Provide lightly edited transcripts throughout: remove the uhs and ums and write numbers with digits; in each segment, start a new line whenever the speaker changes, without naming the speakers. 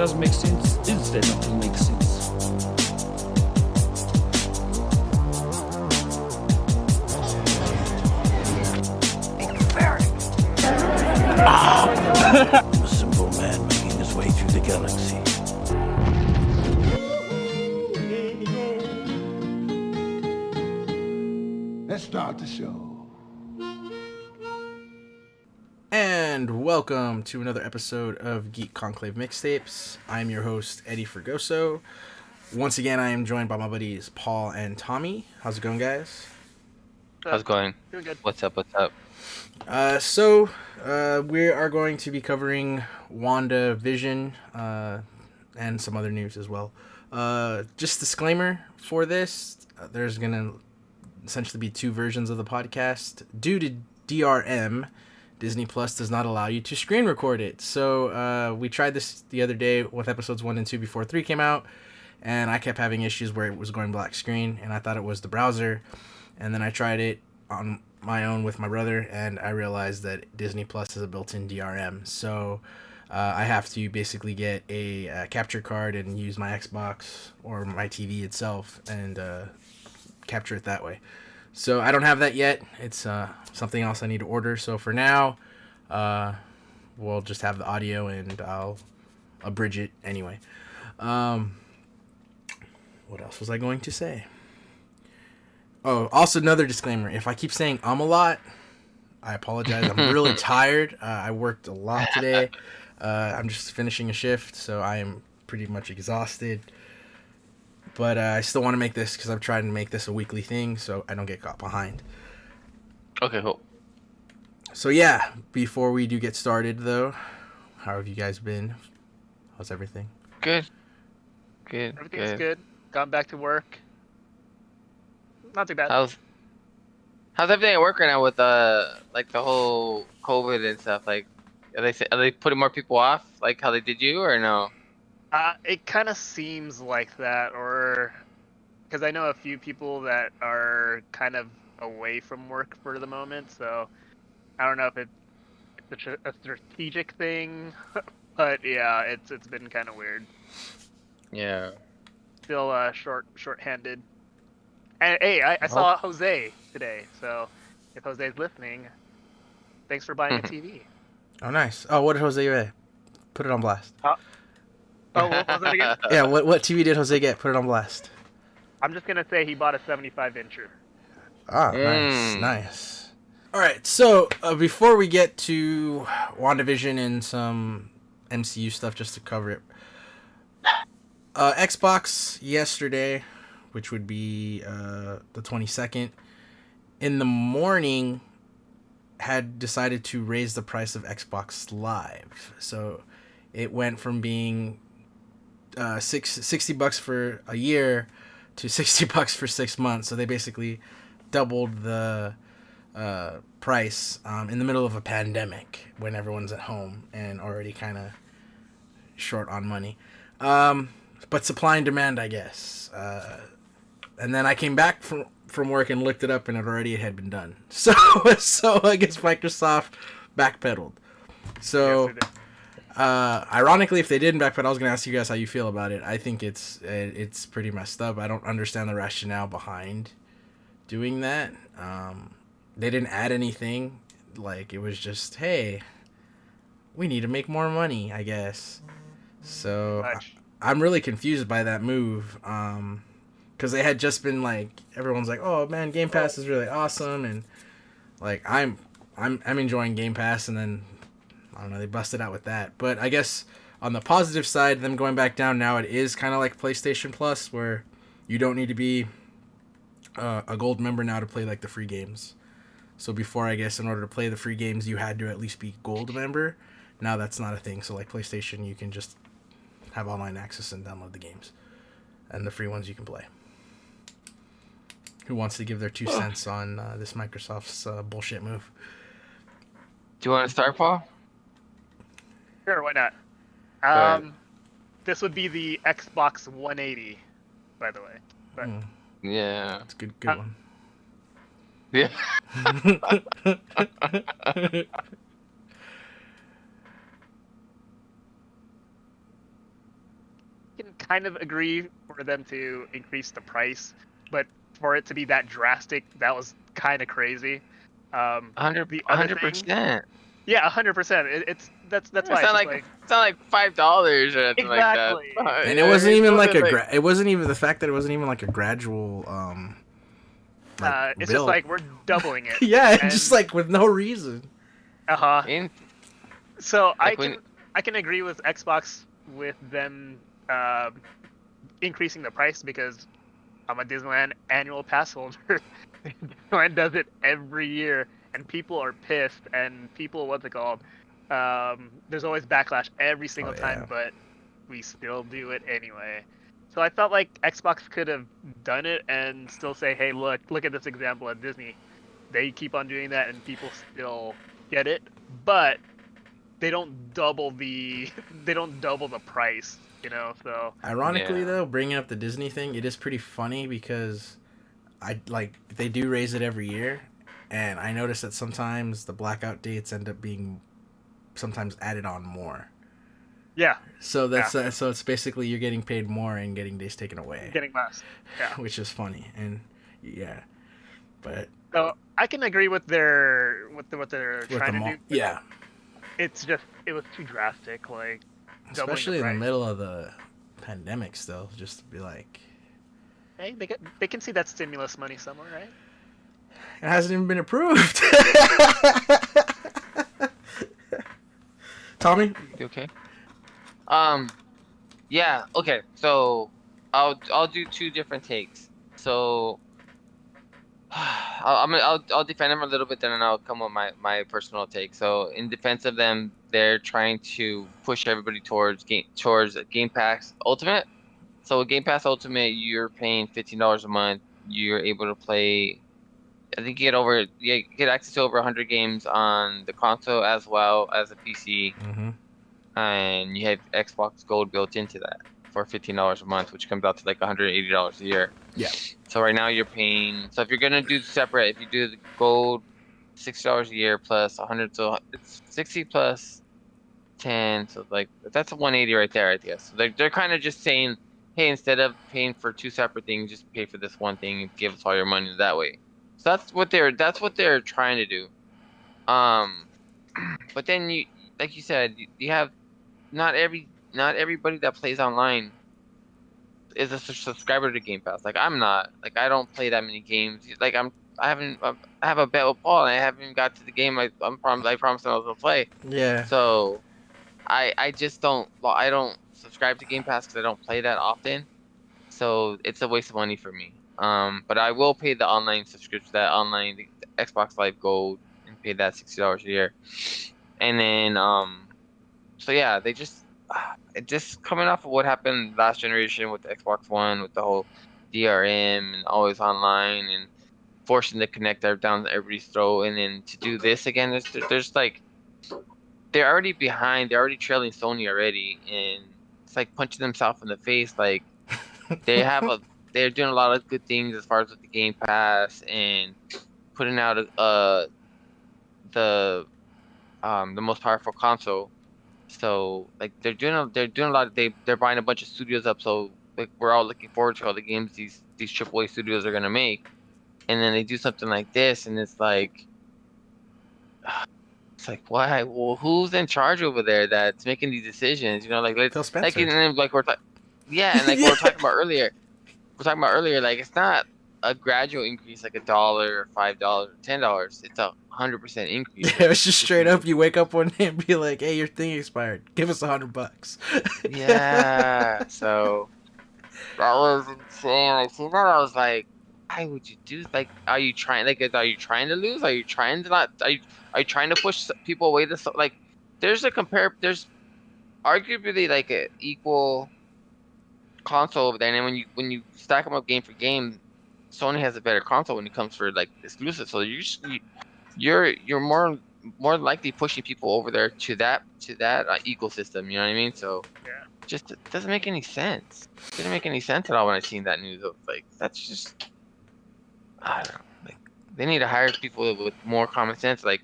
doesn't make sense is that nothing makes sense.
A simple man making his way through the galaxy.
Let's start the show.
And welcome to another episode of Geek Conclave Mixtapes. I'm your host, Eddie Fergoso. Once again, I am joined by my buddies Paul and Tommy. How's it going, guys?
How's it going?
Doing good.
What's up? What's up?
So we are going to be covering WandaVision and some other news as well. Just disclaimer for this, there's going to essentially be two versions of the podcast. Due to DRM, Disney Plus does not allow you to screen record it. So we tried this the other day with episodes 1 and 2 before 3 came out, and I kept having issues where it was going black screen, and I thought it was the browser. And then I tried it on my own with my brother, and I realized that Disney Plus has a built-in DRM. So I have to basically get a capture card and use my Xbox or my TV itself and capture it that way. So I don't have that yet. It's something else I need to order. So for now, we'll just have the audio and I'll abridge it anyway. What else was I going to say? Oh, also another disclaimer. If I keep saying a lot, I apologize. I'm really tired. I worked a lot today. I'm just finishing a shift, so I am pretty much exhausted. But I still want to make this because I'm trying to make this a weekly thing so I don't get caught behind.
Okay, cool.
So yeah, before we do get started though, how have you guys been? How's everything?
Good.
Everything's good. Gone back to work. Not too bad.
How's everything at work right now with like the whole COVID and stuff? Like, are they putting more people off like how they did you or no?
It kind of seems like that, or because I know a few people that are kind of away from work for the moment, so I don't know if it's a strategic thing, but yeah, it's been kind of weird.
Yeah.
Still short-handed. And hey, I saw Jose today, so if Jose's listening, thanks for buying a TV.
Oh, nice. Oh, what did Jose get? Put it on blast.
Oh, what was that again?
Yeah, what TV did Jose get? Put it on blast.
I'm just gonna say he bought a 75-incher.
Ah, nice. All right, so before we get to WandaVision and some MCU stuff, just to cover it, Xbox yesterday, which would be the 22nd, in the morning, had decided to raise the price of Xbox Live. So it went from being $60 for a year to $60 for 6 months. So they basically doubled the price in the middle of a pandemic when everyone's at home and already kind of short on money. But supply and demand, I guess. And then I came back from work and looked it up, and it already had been done. So I guess Microsoft backpedaled. So, ironically, if they didn't backpedal, I was going to ask you guys how you feel about it. I think it's pretty messed up. I don't understand the rationale behind doing that. They didn't add anything. Like, it was just, hey, we need to make more money, I guess. So I'm really confused by that move. Because they had just been like, everyone's like, oh man, Game Pass is really awesome, and like I'm enjoying Game Pass, and then I don't know, they busted out with that. But I guess on the positive side, them going back down now, it is kind of like PlayStation Plus, where you don't need to be a gold member now to play like the free games. So before, I guess, in order to play the free games, you had to at least be gold member. Now that's not a thing. So like PlayStation, you can just have online access and download the games, and the free ones you can play. Who wants to give their 2 cents on this Microsoft's bullshit move?
Do you want to start, Paul?
Sure, why not? This would be the Xbox 180, by the way. But
Yeah.
It's a good one.
Yeah.
kind of agree for them to increase the price, but for it to be that drastic, that was kind of crazy. The other thing,
100%.
yeah, 100%. That's
It's
why
not
it's just
like it's not like $5 or anything like that.
Exactly.
And it wasn't even like
Something
it wasn't even the fact that it wasn't even like a gradual
it's just
build.
like we're doubling it.
Yeah,
And-
just like with no reason.
Uh-huh.
in-
So
Like when-
I can agree with Xbox with them increasing the price because I'm a Disneyland annual pass holder. Disneyland does it every year, and people are pissed. And people, what's it called? There's always backlash every single time,
yeah.
but we still do it anyway. So I felt like Xbox could have done it and still say, "Hey, look at this example at Disney. They keep on doing that, and people still get it, but they don't double the price, you know." So
Ironically,
Yeah.
though, bringing up the Disney thing, it is pretty funny because they do raise it every year, and I notice that sometimes the blackout dates end up being sometimes added on more.
yeah,
So that's so it's basically you're getting paid more and getting days taken away,
getting less. Yeah.
which is funny. And yeah, but
So I can agree with what they're
with
trying
the
to do.
yeah,
It's just it was too drastic, like doubling
especially in the
price.
middle of the pandemic, still, just to be like,
Hey, they can see that stimulus money somewhere, right?
it hasn't even been approved. Tommy,
You okay? Yeah. Okay. So I'll do two different takes. So I'll defend them a little bit, then I'll come with my personal take. So in defense of them, they're trying to push everybody towards Game Pass Ultimate. So with Game Pass Ultimate, you're paying $15 a month. You're able to play. I think you get access to over 100 games on the console as well as the PC, and you have Xbox Gold built into that for $15 a month, which comes out to like $180 a year.
Yeah.
So right now you're paying. So if you're gonna do separate, if you do the Gold, $60 a year plus 100, so it's 60 plus 10, so like that's a 180 right there, I guess. So they're kind of just saying, hey, instead of paying for two separate things, just pay for this one thing and give us all your money that way. So that's what they're trying to do. But then you, like you said, you have not everybody that plays online is a subscriber to Game Pass. Like I'm not. Like I don't play that many games. Like I have a bet with Paul, and I haven't even got to the game I promised I was gonna play.
yeah,
So I just don't. Well, I don't subscribe to Game Pass because I don't play that often. So it's a waste of money for me. But I will pay the online subscription, the Xbox Live Gold, and pay that $60 a year. And then so yeah, they just coming off of what happened last generation with the Xbox One, with the whole DRM and always online and forcing to connect down everybody's throat, and then to do this again, there's like they're already behind, they're already trailing Sony already, and it's like punching themselves in the face. Like they're doing a lot of good things as far as with the Game Pass and putting out the most powerful console. So like they're doing a lot. They're buying a bunch of studios up. So like we're all looking forward to all the games these AAA studios are gonna make, and then they do something like this, and it's like why? Well, who's in charge over there that's making these decisions? You know, like
Phil Spencer.
like and then, like we're yeah, and like we were talking about earlier. Like it's not a gradual increase like $1 or $5 or $10. It's 100% increase.
Yeah, it's just straight up. You wake up one day and be like, "Hey, your thing expired. Give us $100."
Yeah. So that was insane. I seen that. I was like, why would you do? Like, are you trying? Like, are you trying to lose? Are you trying to not? Are you trying to push people away? Like, there's arguably like a equal console over there, and then when you stack them up game for game, Sony has a better console when it comes for like exclusive. So you're more likely pushing people over there to that ecosystem. You know what I mean? So
Yeah.
just it doesn't make any sense. It didn't make any sense at all when I seen that news. I was like, that's just I don't know. Like they need to hire people with more common sense. Like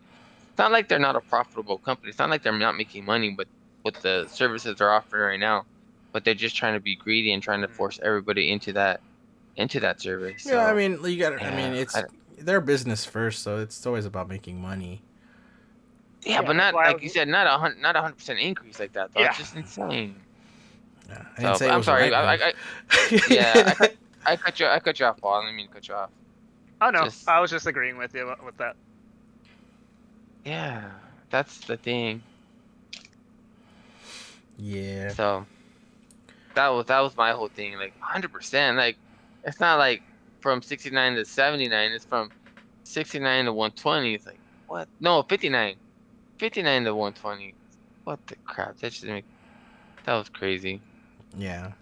it's not like they're not a profitable company. It's not like they're not making money with the services they're offering right now. but they're just trying to be greedy and trying to force everybody into that service.
Yeah, I
So
mean, you got. I mean,
yeah,
it's their business first, so it's always about making money.
yeah, but
that's
not
why I
like you
was.
said, not 100% increase like that though.
Yeah.
It's just insane.
Yeah, I didn't
So,
say
but
it
I'm
was the
sorry.
right move.
Yeah, I cut you off, Paul. I didn't mean to cut you off.
Oh no,
Just
I was just agreeing with you with that.
yeah, that's the thing.
Yeah.
So that was my whole thing. Like 100%. Like it's not like from 69 to 79. It's from 69 to 120. It's like what? No, 59. 59 to 120. What the crap? That just make that was crazy.
Yeah.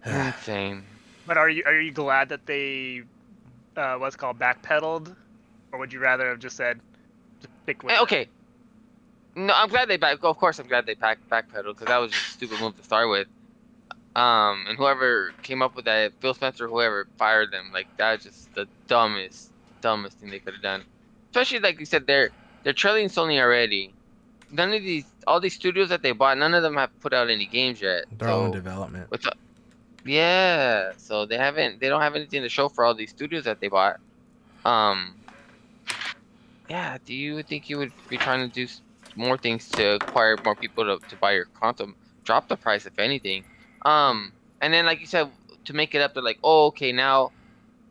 Insane.
But are you glad that they what's called backpedaled, or would you rather have just said just stick with it?
Okay. No, I'm glad they back. Of course, I'm glad they backpedaled because that was just a stupid move to start with. And whoever came up with that, Phil Spencer, whoever fired them, like that's just the dumbest thing they could have done. Especially like you said, they're trailing Sony already. All these studios that they bought, none of them have put out any games yet.
They're all in
So
development.
yeah, so they don't have anything to show for all these studios that they bought. Um, yeah, do you think you would be trying to do more things to acquire more people to buy your console? Drop the price if anything. And then like you said, to make it up, they're like, oh, okay, now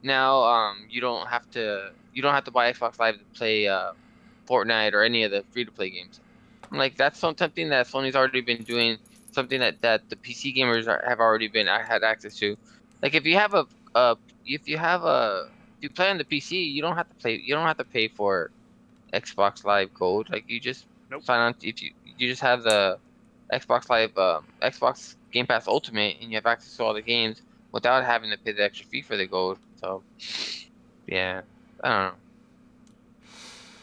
you don't have to buy Xbox Live to play Fortnite or any of the free to play games. I'm like that's something that Sony's already been doing, something that the PC gamers have already been had access to. Like if you play on the PC, you don't have to pay for Xbox Live Gold. Like you just
Nope.
sign on if you just have the Xbox Live Xbox Game Pass Ultimate and you have access to all the games without having to pay the extra fee for the gold. So yeah, I don't know.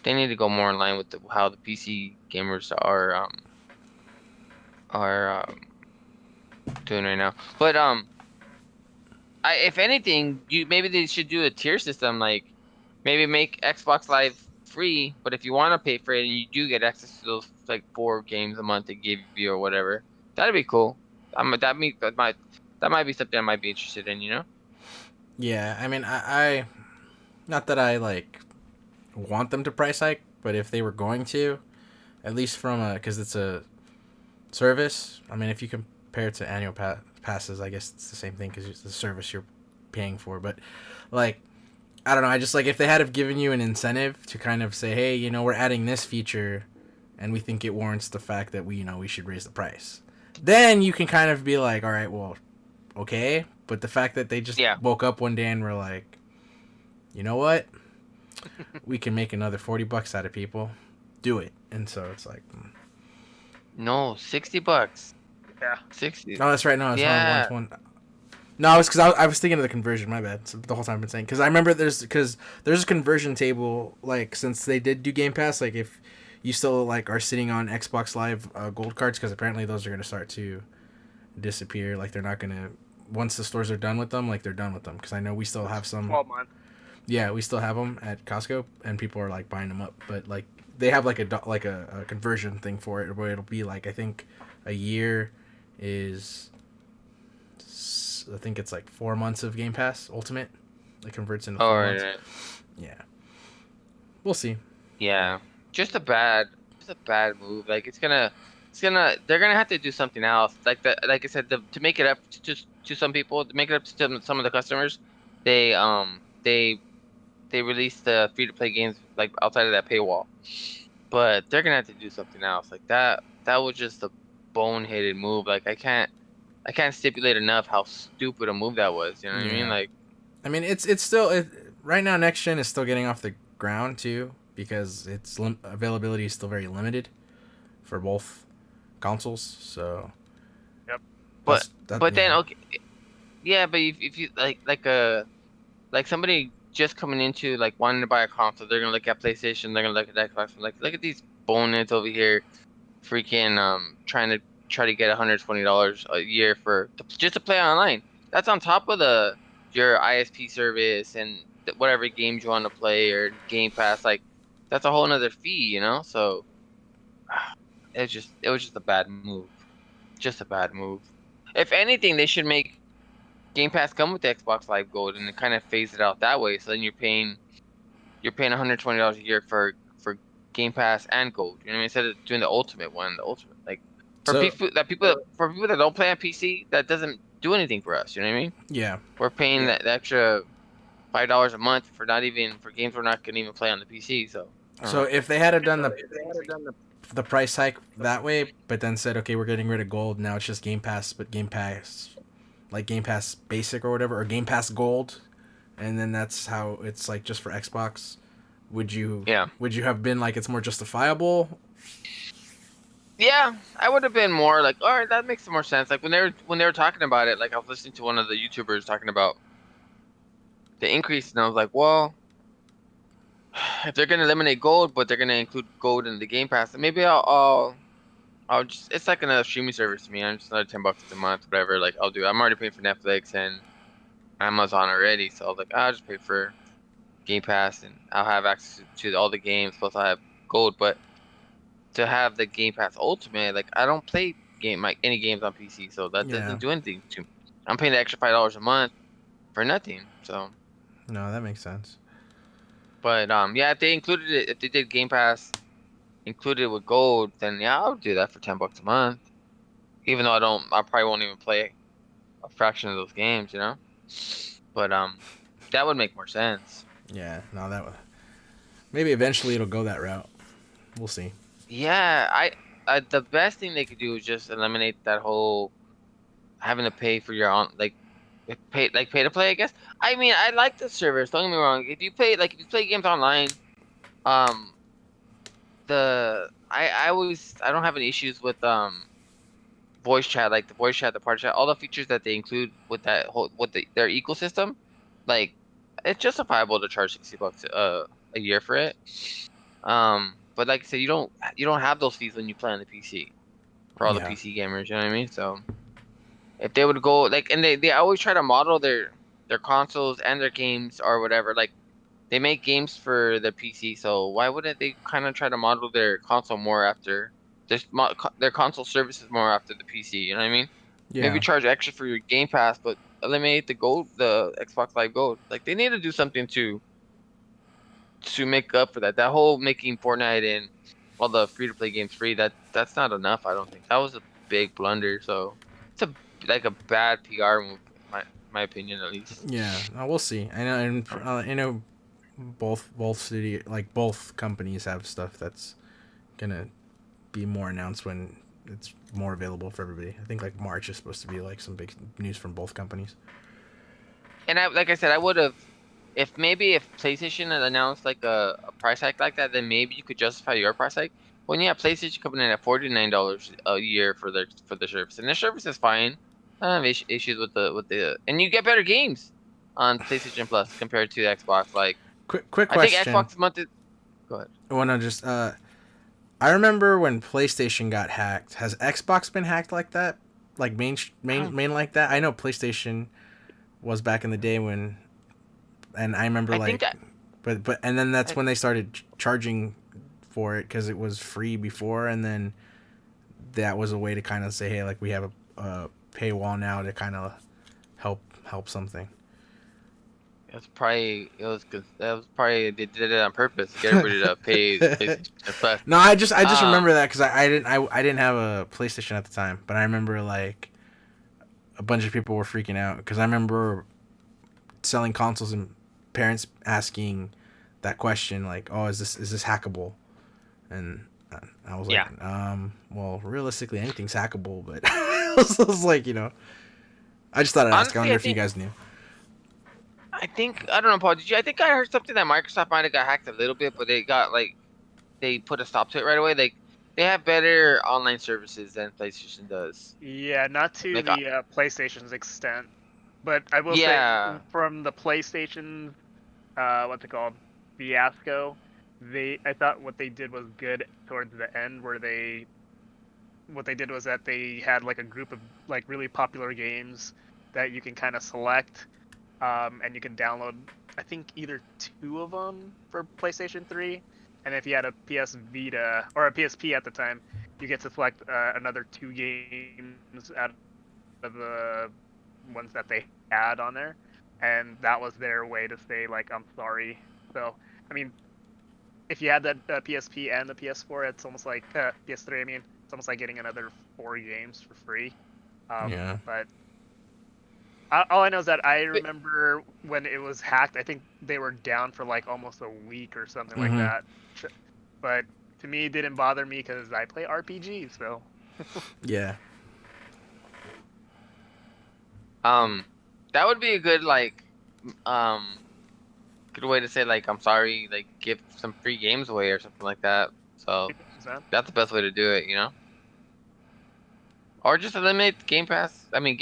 They need to go more in line with how the PC gamers are doing right now. But if anything, maybe they should do a tier system. Like maybe make Xbox Live free, but if you want to pay for it and you do get access to those like 4 games a month they give you or whatever, that'd be cool. That might be something I might be interested in. You know?
Yeah, I mean, I not that I like want them to price hike, but if they were going to, at least from because it's a service. I mean, if you compare it to annual passes, I guess it's the same thing because it's the service you're paying for. But like, I don't know. I just like if they had have given you an incentive to kind of say, hey, we're adding this feature, and we think it warrants the fact that we should raise the price. Then you can kind of be like, all right, well, okay. But the fact that they just woke up one day and were like, you know what? We can make another $40 out of people. Do it. And so it's like,
No, $60.
Yeah.
60.
no, that's right. No, it's
Yeah.
not 120. No, it's because I was thinking of the conversion. My bad. So the whole time I've been saying because I remember there's a conversion table like since they did do Game Pass. Like if you still like are sitting on Xbox Live gold cards because apparently those are gonna start to disappear. Like they're not gonna once the stores are done with them. Like they're done with them because I know we still have some.
12 months.
Yeah, we still have them at Costco, and people are like buying them up. But like they have like a conversion thing for it, where it'll be like I think a year is I think it's like 4 months of Game Pass Ultimate. It converts into 4 months.
Right.
Yeah, we'll see.
Yeah, just a bad move. Like they're gonna have to do something else. Like like I said, to make it up to some people, to make it up to some of the customers, they released the free to play games like outside of that paywall. But they're gonna have to do something else. Like that was just a boneheaded move. Like I can't stipulate enough how stupid a move that was. You know what I mean? Like,
I mean, it's still right now. Next gen is still getting off the ground too because its availability is still very limited for both consoles. So,
Yep.
But then okay, yeah. But if you like somebody just coming into like wanting to buy a console, they're gonna look at PlayStation, they're gonna look at Xbox, like look at these boneheads over here, freaking trying to get $120 a year just to play online. That's on top of your ISP service and whatever games you want to play or Game Pass. Like that's a whole nother fee, So it was just a bad move. just a bad move. If anything, they should make Game Pass come with the Xbox Live Gold and then kind of phase it out that way. So then you're paying $120 a year for Game Pass and Gold. You know what I mean? Instead of doing the ultimate one, the ultimate like for
So
people that don't play on PC, that doesn't do anything for us. You know what I mean?
yeah.
We're paying that extra $5 a month for not even for games we're not gonna even play on the PC. So
So if they had done the price hike that way, but then said, okay, we're getting rid of Gold, now it's just Game Pass, but Game Pass, like Game Pass Basic or whatever, or Game Pass Gold, and then that's how it's like just for Xbox. Would you have been like it's more justifiable?
yeah, I would have been more like, all right, that makes more sense. Like when they were talking about it, like I was listening to one of the YouTubers talking about the increase, and I was like, well, if they're gonna eliminate Gold, but they're gonna include Gold in the Game Pass, then maybe I'll just it's like another streaming service to me. I'm just another $10 a month, whatever. Like I'll do. I'm already paying for Netflix and Amazon already, so I was like, I'll just pay for Game Pass and I'll have access to all the games. Plus I have Gold, but to have the Game Pass Ultimate, like I don't play any games on PC, so that doesn't do anything to me. I'm paying the extra $5 a month for nothing. So
no, that makes sense.
But yeah, if they included it, if they did Game Pass included with Gold, then yeah, I'll do that for $10 a month. Even though I probably won't even play a fraction of those games, you know. But that would make more sense.
Yeah, no, that would. Maybe eventually it'll go that route. We'll see.
Yeah, I the best thing they could do is just eliminate that whole having to pay for your own pay to play. I guess. I mean, I like the service. Don't get me wrong. If you play games online, um, I don't have any issues with voice chat, like the voice chat, the party chat, all the features that they include with that whole their ecosystem. Like, it's justifiable to charge $60 a year for it. But like I said, you don't have those fees when you play on the PC for all the PC gamers. You know what I mean? So if they would go like, and they always try to model their consoles and their games or whatever. Like they make games for the PC, so why wouldn't they kind of try to model their console more after their console services more after the PC? You know what I mean?
Yeah.
Maybe charge extra for your Game Pass, but eliminate the Xbox Live Gold. Like they need to do something to make up for that. That whole making Fortnite and all the free to play games free, that's not enough. I don't think that was a big blunder. So it's a bad PR move, my opinion at least.
Yeah, we'll see. I know both companies have stuff that's gonna be more announced when it's more available for everybody. I think like March is supposed to be like some big news from both companies.
And like I said, I would have, if PlayStation had announced like a price hike like that, then maybe you could justify your price hike. When you have PlayStation coming in at $49 a year for the service, and their service is fine. I don't have issues with the and you get better games on PlayStation Plus compared to Xbox. Like
quick question.
I think Xbox month is. Go ahead.
I want to just I remember when PlayStation got hacked. Has Xbox been hacked like that? Like main like that? I know PlayStation was back in the day when, and I remember but and then that's when they started charging for it because it was free before, and then that was a way to kind of say, hey, like we have a paywall now to kind of help something.
That was probably they did it on purpose to get everybody to pay PlayStation.
No, I just remember that because I didn't have a PlayStation at the time, but I remember like a bunch of people were freaking out because I remember selling consoles and parents asking that question like, oh, is this hackable? And I was like, well, realistically anything's hackable, but I was like, I just thought I'd ask. I wonder if you guys knew.
I don't know, Paul. Did you? I think I heard something that Microsoft might have got hacked a little bit, but they put a stop to it right away. Like they have better online services than PlayStation does.
Yeah, not to the PlayStation's extent, but I will say from the PlayStation, what's it called, fiasco. I thought what they did was good towards the end, where what they did was that they had like a group of like really popular games that you can kind of select. And you can download, I think, either 2 of them for PlayStation 3. And if you had a PS Vita, or a PSP at the time, you get to select another 2 games out of the ones that they had on there, and that was their way to say like I'm sorry. So I mean, if you had the PSP and the PS4, it's almost like PS3. I mean, it's almost like getting another 4 games for free.
Yeah.
But all I know is that I remember when it was hacked. I think they were down for like almost a week or something like that. But to me, it didn't bother me because I play RPGs. So
Yeah.
That would be a good like good way to say like I'm sorry, like give some free games away or something like that. So
50%.
that's the best way to do it, you know. Or just eliminate Game Pass. I mean,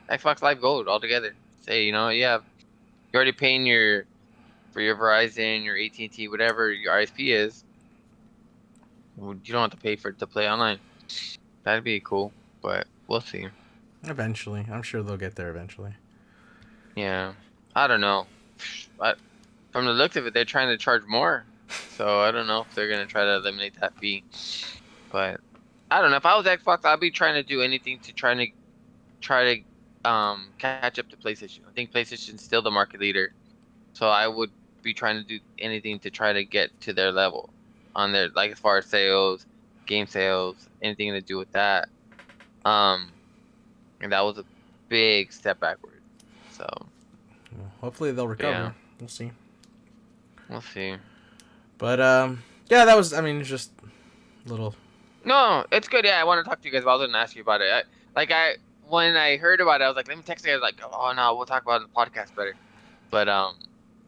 Xbox Live Gold altogether. Say, you know, you're already paying for your Verizon, your AT&T, whatever your ISP is. You don't have to pay for it to play online. That'd be cool, but we'll see.
Eventually, I'm sure they'll get there eventually.
Yeah, I don't know. From the looks of it, they're trying to charge more, so I don't know if they're gonna try to eliminate that fee. But I don't know. If I was Xbox, I'd be trying to do anything to try to catch up to PlayStation. I think PlayStation's still the market leader, so I would be trying to do anything to try to get to their level on their, like, as far as sales, game sales, anything to do with that. And that was a big step backward. So
Well, hopefully they'll recover.
Yeah.
We'll see.
we'll see.
But yeah, that was. I mean, just little.
No, it's good. Yeah, I want to talk to you guys. But I was gonna ask you about it. When I heard about it, I was like, let me text you guys. Like, oh no, we'll talk about it in the podcast better. But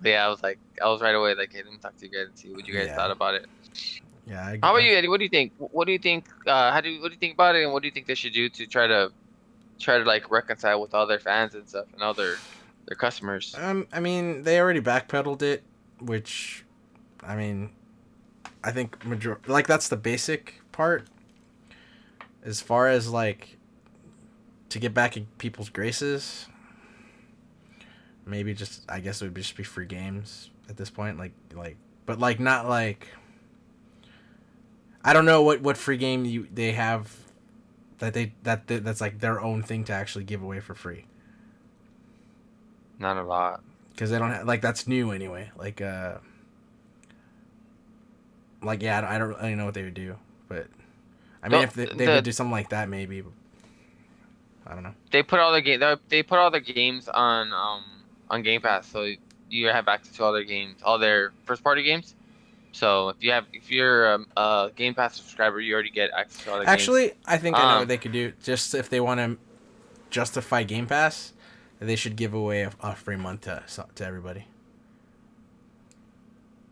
yeah, I was right away like, hey, let me talk to you guys and see what you guys thought about it.
Yeah.
How about you, Eddie? What do you think? What do you think? What do you think about it? And what do you think they should do to try to like reconcile with all their fans and stuff and all their customers?
I mean, they already backpedaled it, which, I mean, I think like that's the basic part. As far as like to get back in people's graces, maybe just I guess it would just be free games at this point. But like not like. I don't know what free game they have that's like their own thing to actually give away for free.
Not a lot.
Because they don't have, like, that's new anyway. Like yeah, I don't really know what they would do, but I mean, if they would do something like that, maybe. I don't know.
They put all their games on Game Pass, so you have access to all their games, all their first party games. So if you're a Game Pass subscriber, you already get access to all their games.
Actually, I think I know what they could do. Just if they want to justify Game Pass, they should give away a free month to everybody.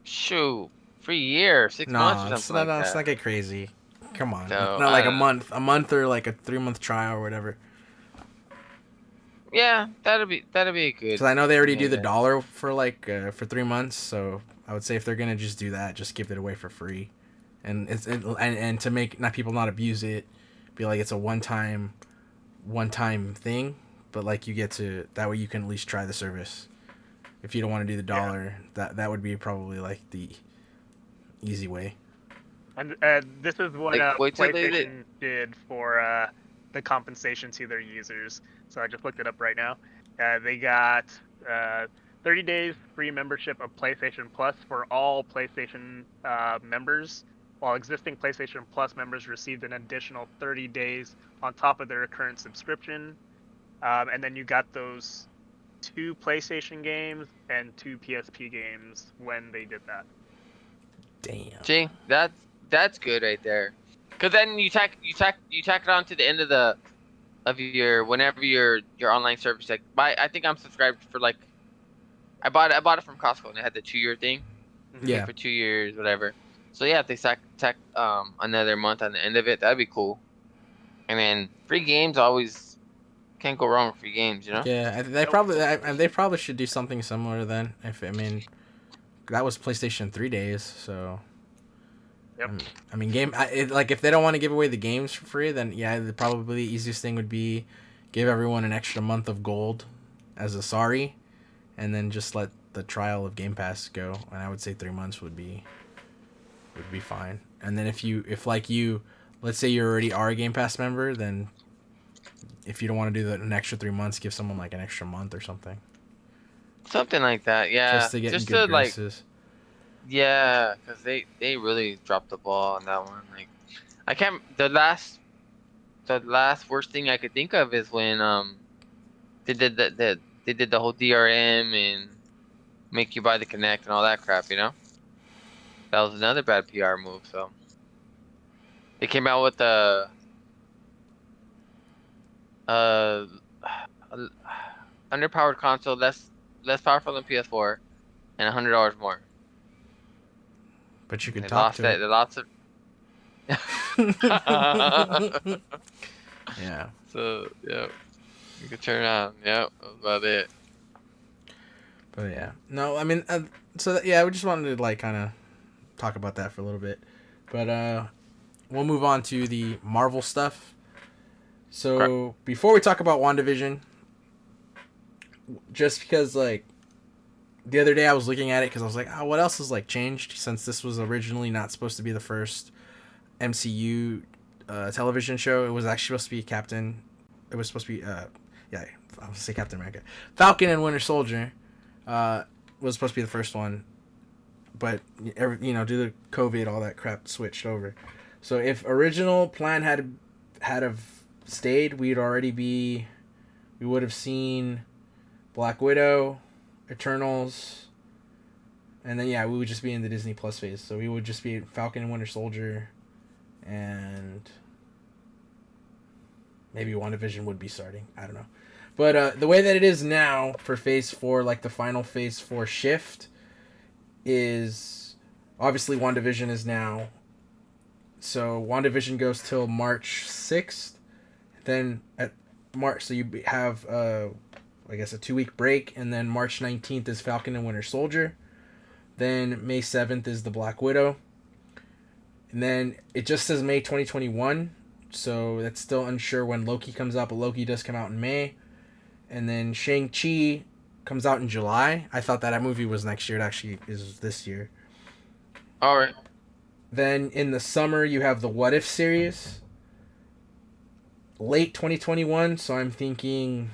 Shoot, free year, 6 months or something like that.
Let's not get crazy. Come on,
So,
not like a month or like a 3-month trial or whatever.
Yeah, that'd be good.
Because I know they already do the $1 for 3 months, so I would say if they're gonna just do that, just give it away for free, and and to make people not abuse it, be like it's a one time thing, but like you get to that way you can at least try the service. If you don't want to do the $1, that would be probably like the easy way.
And this is what PlayStation did for the compensation to their users. So I just looked it up right now. They got 30 days free membership of PlayStation Plus for all PlayStation members, while existing PlayStation Plus members received an additional 30 days on top of their current subscription. And then you got those 2 PlayStation games and 2 PSP games when they did that.
Damn.
See, that's good right there. Cause then you tack it on to the end of your whenever your online service. Like I think I'm subscribed for like I bought it from Costco and it had the 2-year thing.
Yeah.
For 2 years, whatever. So yeah, if they tack another month on the end of it, that'd be cool. And then free games always can't go wrong with free games, you know?
Yeah, they probably should do something similar then. That was PlayStation 3 days, so.
Yep.
I mean, if they don't want to give away the games for free, then yeah, probably the easiest thing would be give everyone an extra month of gold as a sorry, and then just let the trial of Game Pass go. And I would say 3 months would be fine. And then if you let's say you already are a Game Pass member, then if you don't want to do an extra 3 months, give someone like an extra month or something.
Something like that, yeah.
Just to get in
Just
good
to like,
graces.
yeah, because they really dropped the ball on that one. Like, I can't. The last worst thing I could think of is when they did the whole DRM and make you buy the Connect and all that crap. You know, that was another bad PR move. So they came out with a uh underpowered console, less powerful than PS4, and $100 more.
But you could
They
talk
lost
to
that.
it.
They lost it.
Yeah.
So yeah, you could turn on. Yep, that was about it.
But yeah. No, I mean, yeah, we just wanted to like kind of talk about that for a little bit. But we'll move on to the Marvel stuff. So before we talk about WandaVision, just because like the other day I was looking at it because I was like, oh, what else has like changed since this was originally not supposed to be the first MCU television show. It was actually supposed to be It was supposed to be yeah, I was say Captain America, Falcon and Winter Soldier was supposed to be the first one, but due to COVID, all that crap switched over. So if original plan had have stayed, we would have seen Black Widow, Eternals, and then we would just be in the Disney Plus phase. So we would just be Falcon and Winter Soldier, and maybe WandaVision would be starting. I don't know. But the way that it is now for Phase 4, like the final Phase 4 shift, is obviously WandaVision is now. So WandaVision goes till March 6th. Then at March, so you have, I guess, a 2-week break. And then March 19th is Falcon and Winter Soldier. Then May 7th is the Black Widow. And then it just says May 2021. So that's still unsure when Loki comes out. But Loki does come out in May. And then Shang-Chi comes out in July. I thought that movie was next year. It actually is this year.
All right.
Then in the summer, you have the What If series. Late 2021, so I'm thinking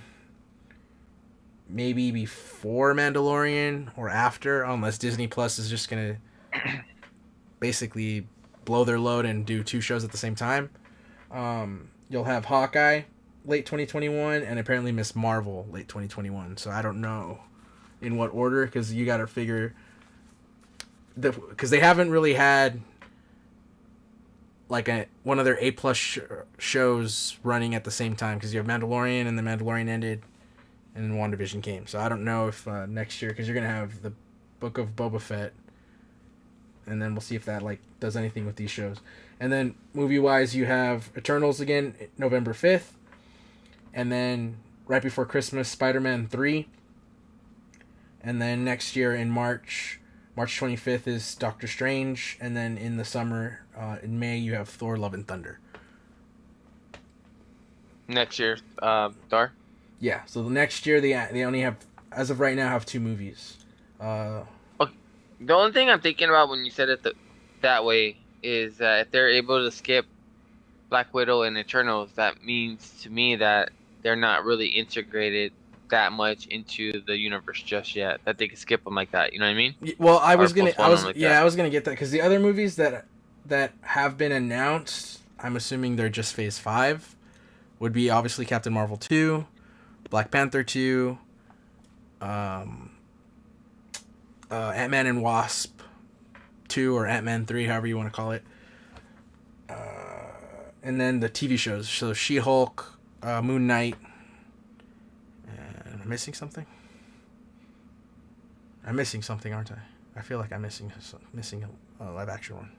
maybe before Mandalorian or after, unless Disney Plus is just going to basically blow their load and do 2 shows at the same time. You'll have Hawkeye late 2021, and apparently Miss Marvel late 2021. So I don't know in what order, because you got to figure... Because they haven't really had like one of their A+ shows running at the same time, because you have Mandalorian, and the Mandalorian ended, and then WandaVision came. So I don't know if next year, because you're going to have the Book of Boba Fett, and then we'll see if that like does anything with these shows. And then movie-wise, you have Eternals again, November 5th, and then right before Christmas, Spider-Man 3, and then next year in March 25th is Doctor Strange, and then in the summer, in May, you have Thor: Love and Thunder.
Next year, Thor?
Yeah, so the next year they only have, as of right now, have 2 movies.
Okay. The only thing I'm thinking about when you said it that way is that if they're able to skip Black Widow and Eternals, that means to me that they're not really integrated that much into the universe just yet, that they can skip them like that. You know what I mean?
Well, I was gonna get that, because the other movies that have been announced, I'm assuming they're just Phase 5, would be obviously Captain Marvel 2, Black Panther 2, Ant-Man and Wasp 2, or Ant-Man 3, however you want to call it, and then the TV shows, so She-Hulk, Moon Knight. Am I missing something? I'm missing something, aren't I? I feel like I'm missing a live action one.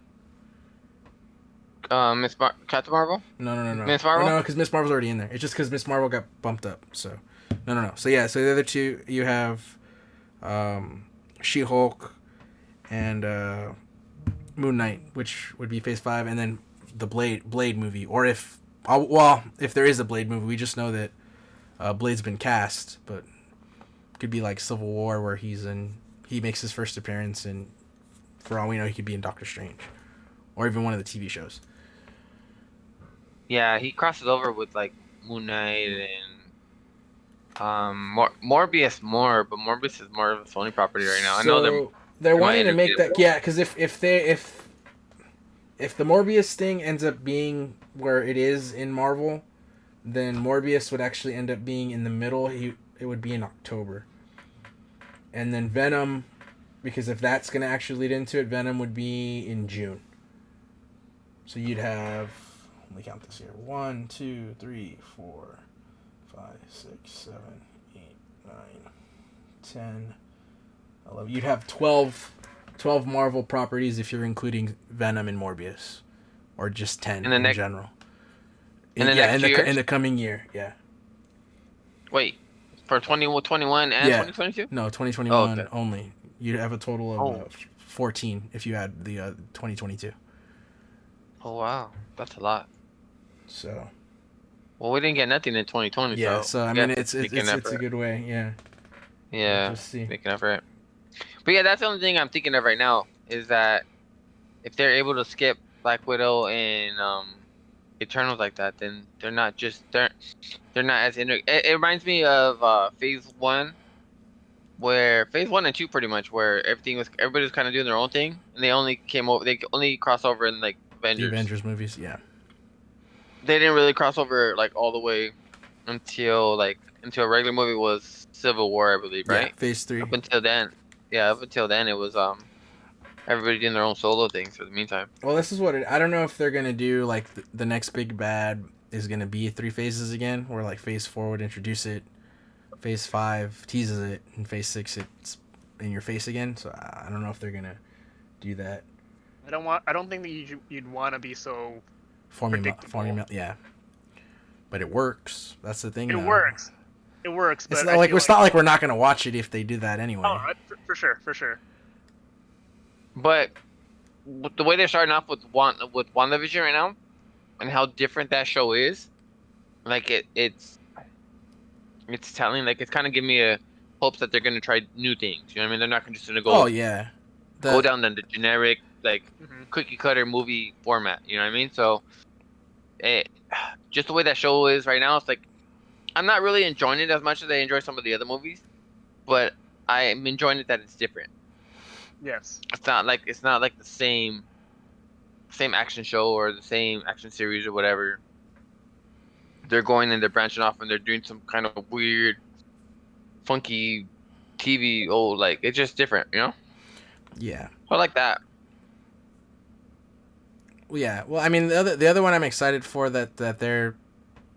Captain Marvel?
No.
Miss Marvel?
No, because Miss Marvel's already in there. It's just because Miss Marvel got bumped up. So, no. So yeah, so the other 2, you have She-Hulk and Moon Knight, which would be Phase 5, and then the Blade movie. Or if there is a Blade movie, we just know that Blade's been cast, but it could be like Civil War, where he makes his first appearance, and for all we know, he could be in Doctor Strange, or even one of the TV shows.
Yeah, he crosses over with like Moon Knight and Morbius more, but Morbius is more of a Sony property right now. I know
So they're
they might
wanting to
interview
make
it.
that, yeah, because if the Morbius thing ends up being where it is in Marvel, then Morbius would actually end up being in the middle. It would be in October, and then Venom, because if that's gonna actually lead into it, Venom would be in June. So you'd have, let me count this here: 1, 2, 3, 4, 5, 6, 7, 8, 9, 10, 11. You'd have 12 Marvel properties if you're including Venom and Morbius, or just 10 in general.
In the next 2 years?
In the coming year, yeah.
Wait, for 2021 and 2022?
No, 2021
okay.
only. You'd have a total of 14 if you add the 2022.
Oh wow, that's a lot.
So.
Well, we didn't get nothing in 2020.
Yeah, so I mean, it's a good way, yeah.
Yeah,
just see.
Make an effort. But yeah, that's the only thing I'm thinking of right now is that if they're able to skip Black Widow and Eternals like that, then they're not as it reminds me of Phase 1, where Phase 1 and 2 pretty much where everybody was kind of doing their own thing, and they only cross over in like Avengers.
The Avengers movies, yeah.
They didn't really cross over like all the way until a regular movie was Civil War, I believe, right?
Yeah, Phase 3.
Up until then it was everybody doing their own solo things for the meantime.
Well, this is what I don't know if they're gonna do like the next big bad is gonna be 3 phases again, where like Phase 4 would introduce it, Phase 5 teases it, and Phase 6 it's in your face again. So I don't know if they're gonna do that.
I don't think that you'd want to be so
formula, yeah. But it works. That's the thing.
It works. It works. But
it's not like not like we're not gonna watch it if they do that anyway.
Oh, for sure.
But the way they're starting off with WandaVision right now, and how different that show is, like it's telling, like it's kind of giving me a hopes that they're gonna try new things. You know what I mean? They're not just gonna go.
Oh yeah.
Go down the generic like cookie cutter movie format. You know what I mean? So, just the way that show is right now, it's like I'm not really enjoying it as much as I enjoy some of the other movies, but I'm enjoying it that it's different.
Yes.
It's not like the same action show or the same action series or whatever. They're going and they're branching off and they're doing some kind of weird, funky TV. Oh, like it's just different, you know?
Yeah.
I like that.
Well, yeah. Well, I mean, the other one I'm excited for that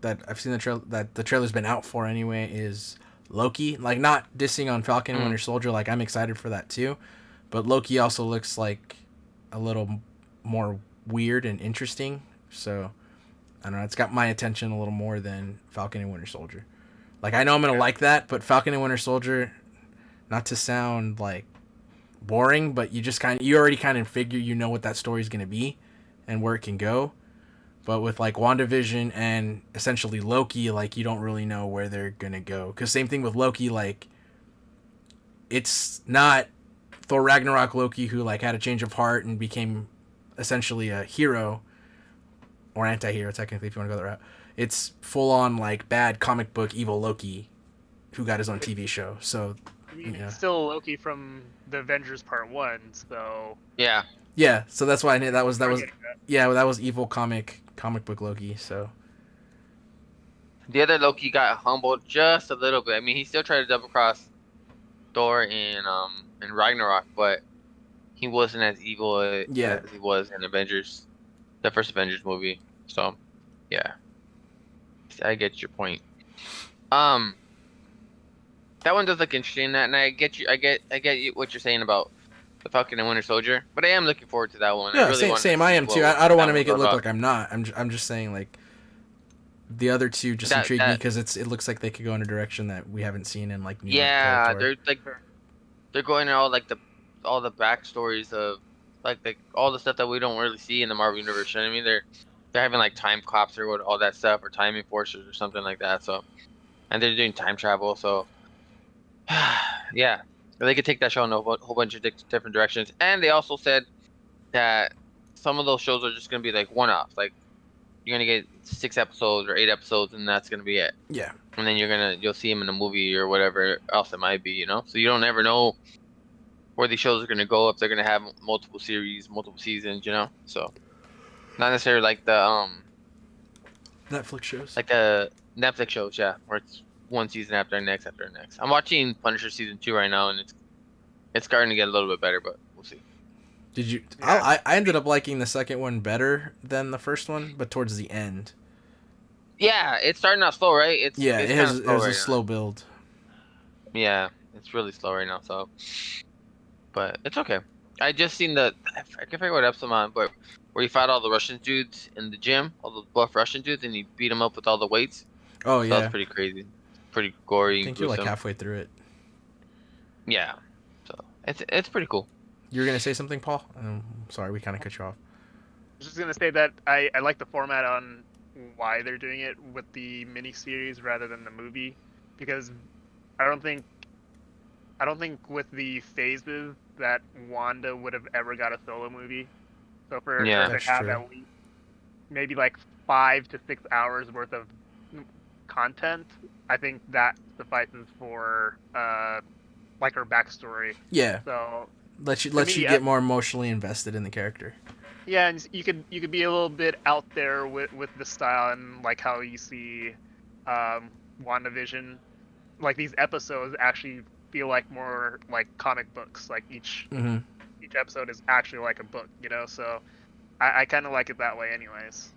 I've seen the trailer's been out for anyway is Loki. Like, not dissing on Falcon and Winter Soldier. Like, I'm excited for that too, but Loki also looks like a little more weird and interesting. So I don't know. It's got my attention a little more than Falcon and Winter Soldier. Like, I know I'm gonna like that, but Falcon and Winter Soldier, not to sound like boring, but you already kind of figure you know what that story's gonna be and where it can go. But with like WandaVision and essentially Loki, like you don't really know where they're gonna go. Cause same thing with Loki, like it's not Thor Ragnarok Loki who like had a change of heart and became essentially a hero or anti-hero technically if you want to go that route. It's full on like bad comic book evil Loki who got his own TV show. So
it's still Loki from the Avengers Part 1, so
yeah,
so that's why I knew that was that was evil comic book Loki. So
the other Loki got humbled just a little bit. I mean, he still tried to double cross Thor in Ragnarok, but he wasn't as evil as he was in Avengers, the first Avengers movie. So yeah, I get your point. That one does look interesting, and I get what you're saying about the Falcon and Winter Soldier, but I am looking forward to that one.
Yeah, same. I am too. I don't want to make it look like I'm not. I'm just saying like the other two just intrigue me because it looks like they could go in a direction that we haven't seen in like new territory.
they're going all all the backstories of like all the stuff that we don't really see in the Marvel universe. You know what I mean? They're having like time cops or all that stuff, or time enforcers or something like that. So, and they're doing time travel. So, yeah. They could take that show in a whole bunch of different directions. And they also said that some of those shows are just going to be like one-offs. Like get 6 episodes or 8 episodes, and that's gonna be it.
Yeah.
And then you'll see him in a movie or whatever else it might be, you know. So you don't ever know where these shows are gonna go, if they're gonna have multiple series, multiple seasons, you know. So not necessarily like the
Netflix shows.
like the Netflix shows, yeah, where it's one season after the next after the next. I'm watching Punisher season 2 right now, and it's starting to get a little bit better, but we'll see.
Did you?
Yeah.
I ended up liking the second one better than the first one, but towards the end.
Yeah, it's starting out slow, right? It's
Yeah,
it's
it
kinda
has
slow right
a
now.
slow build.
Yeah, it's really slow right now. So, but it's okay. I just seen I can't figure what episode I'm on, but where he fought all the Russian dudes in the gym, all the buff Russian dudes, and he beat them up with all the weights.
Oh
So
yeah.
that's pretty crazy, pretty gory.
I think you're like
gruesome.
halfway through it.
Yeah, so it's pretty cool.
You were gonna say something, Paul? Sorry, we kind of cut you off.
I was just gonna say that I like the format on why they're doing it with the miniseries rather than the movie, because I don't think with the phases that Wanda would have ever got a solo movie. So for
Yeah.
her to
That's
have
true.
at least maybe like 5 to 6 hours worth of content, I think that suffices for like her backstory.
Yeah,
So
let you
me,
get more emotionally invested in the character.
yeah, and you could be a little bit out there with the style and like how you see WandaVision. Like these episodes actually feel like more like comic books. Like each
Mm-hmm.
episode is actually like a book, you know. So I kind of like it that way, anyways.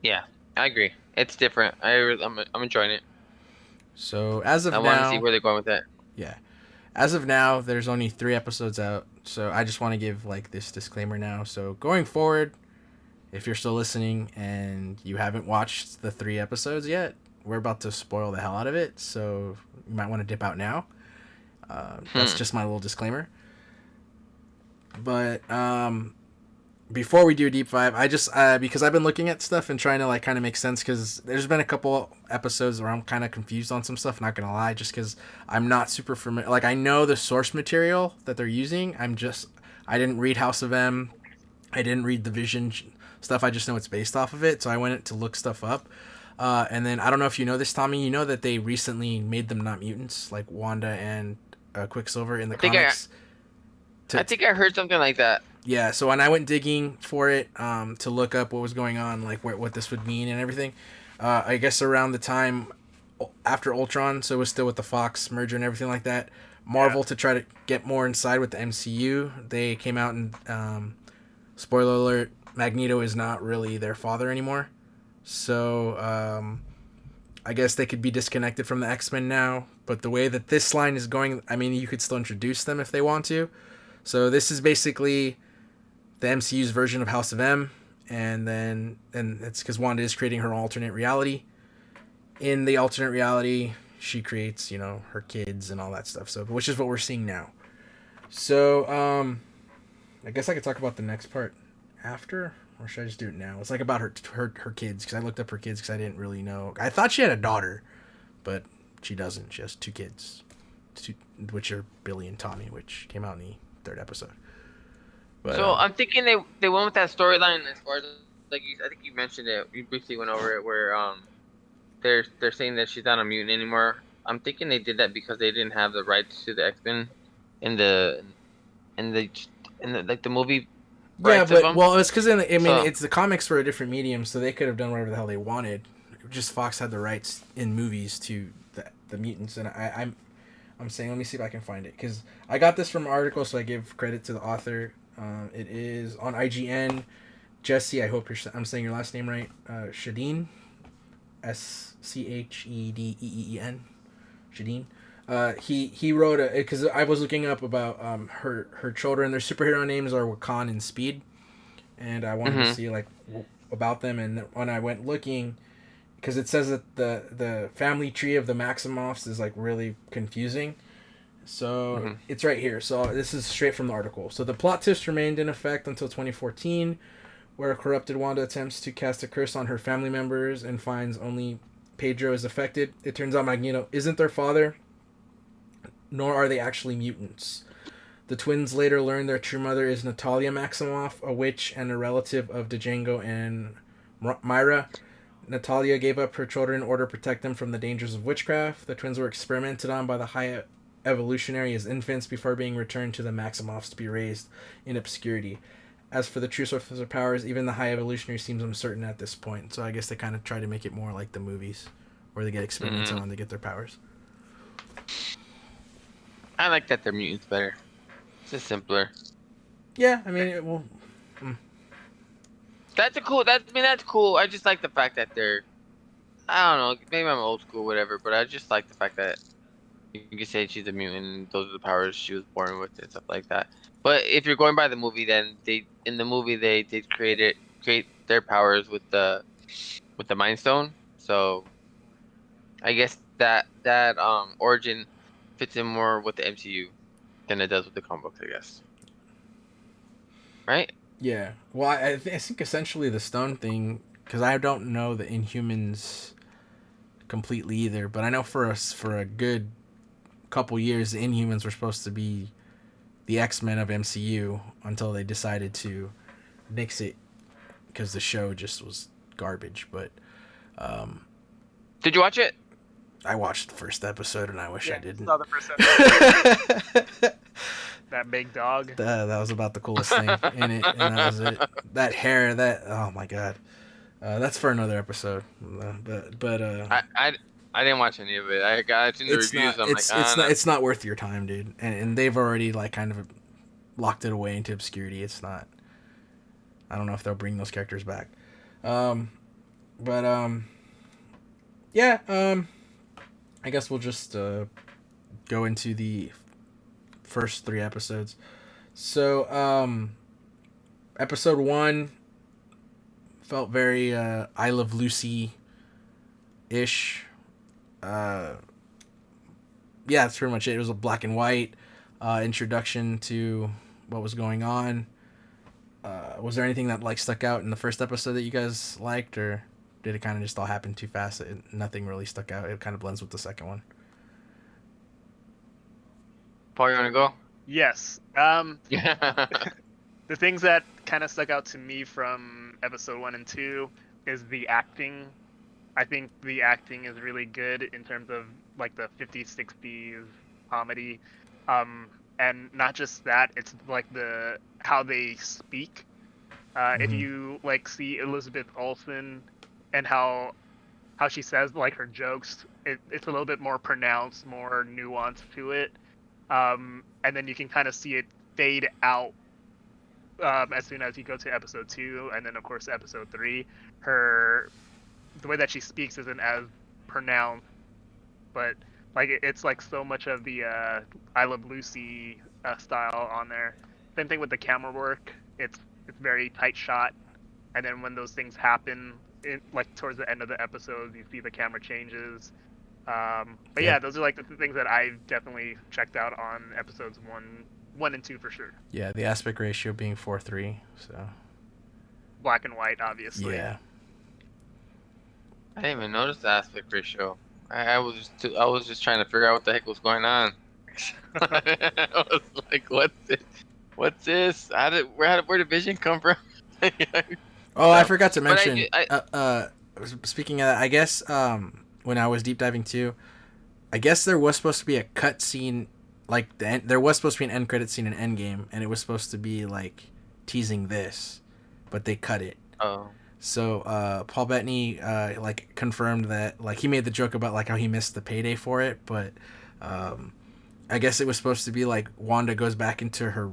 Yeah, I agree. It's different. I'm enjoying it.
So as of
I want to see
now,
where they're going with that.
yeah, as of now, there's only 3 episodes out. So I just want to give like this disclaimer now. So going forward, if you're still listening and you haven't watched the 3 episodes yet, we're about to spoil the hell out of it. So you might want to dip out now. That's just my little disclaimer. But before we do a deep dive, I just because I've been looking at stuff and trying to like kind of make sense, because there's been a couple episodes where I'm kind of confused on some stuff. Not gonna lie, just because I'm not super familiar. Like I know the source material that they're using. I didn't read House of M. I didn't read the Vision stuff. I just know it's based off of it. So I went to look stuff up. And then I don't know if you know this, Tommy. You know that they recently made them not mutants, like Wanda and Quicksilver in the comics.
I think I heard something like that.
Yeah, so when I went digging for it to look up what was going on, like what this would mean and everything, I guess around the time after Ultron, so it was still with the Fox merger and everything like that, Marvel, to try to get more inside with the MCU, they came out and, spoiler alert, Magneto is not really their father anymore. So I guess they could be disconnected from the X-Men now, but the way that this line is going, I mean, you could still introduce them if they want to. So this is basically the MCU's version of House of M, and it's because Wanda is creating her alternate reality. In the alternate reality, she creates, her kids and all that stuff. So, which is what we're seeing now. So, I guess I could talk about the next part after, or should I just do it now? It's like about her kids, because I looked up her kids because I didn't really know. I thought she had a daughter, but she doesn't. She has 2 kids, which are Billy and Tommy, which came out in the 3rd episode. But,
So I'm thinking they went with that storyline as far as I think you mentioned it. You briefly went over it where they're saying that she's not a mutant anymore. I'm thinking they did that because they didn't have the rights to the X-Men in the like the movie.
yeah,
rights of
but
them.
well, it's because
So-
it's the comics for a different medium, so they could have done whatever the hell they wanted. Just Fox had the rights in movies to the mutants, and I'm saying, let me see if I can find it, because I got this from an article, so I give credit to the author. It is on IGN. Jesse, I hope I'm saying your last name right. Shadeen, Schedeen. Shadeen. He wrote because I was looking up about her children. Their superhero names are Wakan and Speed, and I wanted to see like about them. And when I went looking, because it says that the family tree of the Maximoffs is like really confusing. So it's right here. So this is straight from the article. So the plot twist remained in effect until 2014, where a corrupted Wanda attempts to cast a curse on her family members and finds only Pedro is affected. It turns out Magneto isn't their father, nor are they actually mutants. The twins later learn their true mother is Natalia Maximoff, a witch and a relative of Django and Myra, Natalia gave up her children in order to protect them from the dangers of witchcraft. The twins were experimented on by the High Evolutionary as infants before being returned to the Maximoffs to be raised in obscurity. As for the true source of their powers, even the High Evolutionary seems uncertain at this point. So I guess they kind of try to make it more like the movies, where they get experimented on to get their powers.
I like that they're mutants better. It's just simpler.
Yeah, I mean, it will.
That's cool. I just like the fact that they're. I don't know. Maybe I'm old school, whatever. But I just like the fact that you can say she's a mutant. Those are the powers she was born with and stuff like that. But if you're going by the movie, then they did create their powers with the Mind Stone. So I guess that origin fits in more with the MCU than it does with the comic books, I guess. Right?
Yeah. Well, I think essentially the stone thing, because I don't know the Inhumans completely either, but I know for a good couple years, the Inhumans were supposed to be the X-Men of MCU until they decided to nix it because the show just was garbage. But
did you watch it?
I watched the first episode and I wish I didn't.
Saw the first episode. That big dog.
That was about the coolest thing in it, and that was it. That hair, oh my god, that's for another episode.
I didn't watch any of it. I got the reviews.
It's not worth your time, dude. And they've already like kind of locked it away into obscurity. It's not. I don't know if they'll bring those characters back. Yeah. I guess we'll just go into the first 3 episodes. So, episode 1 felt very I Love Lucy-ish. Yeah, that's pretty much it. It was a black and white introduction to what was going on. Was there anything that like stuck out in the first episode that you guys liked, or did it kind of just all happen too fast? Nothing really stuck out. It kind of blends with the second one.
Paul, you want to go?
Yes. The things that kind of stuck out to me from episode 1 and 2 is the acting. I think the acting is really good in terms of like the 50s, 60s comedy. And not just that, it's like how they speak. If you like see Elizabeth Olsen and how she says like her jokes, it's a little bit more pronounced, more nuanced to it. And then you can kind of see it fade out as soon as you go to episode 2, and then of course episode 3. The way that she speaks isn't as pronounced, but like it's like so much of the I Love Lucy style on there. Same thing with the camera work. It's very tight shot, and then when those things happen, like towards the end of the episode, you see the camera changes. But yeah, those are like the things that I've definitely checked out on episodes 1 and 2 for sure.
Yeah, the aspect ratio being 4:3, so
black and white, obviously.
Yeah.
I didn't even notice the aspect ratio. I was just trying to figure out what the heck was going on. I was like, what's this? Where did Vision come from?
Oh, I forgot to mention. Speaking of that, I guess when I was deep diving too, I guess there was supposed to be a cut scene, like there was supposed to be an end credit scene in Endgame, and it was supposed to be like teasing this, but they cut it.
Oh.
So Paul Bettany like confirmed that, like, he made the joke about like how he missed the payday for it, but I guess it was supposed to be like Wanda goes back into her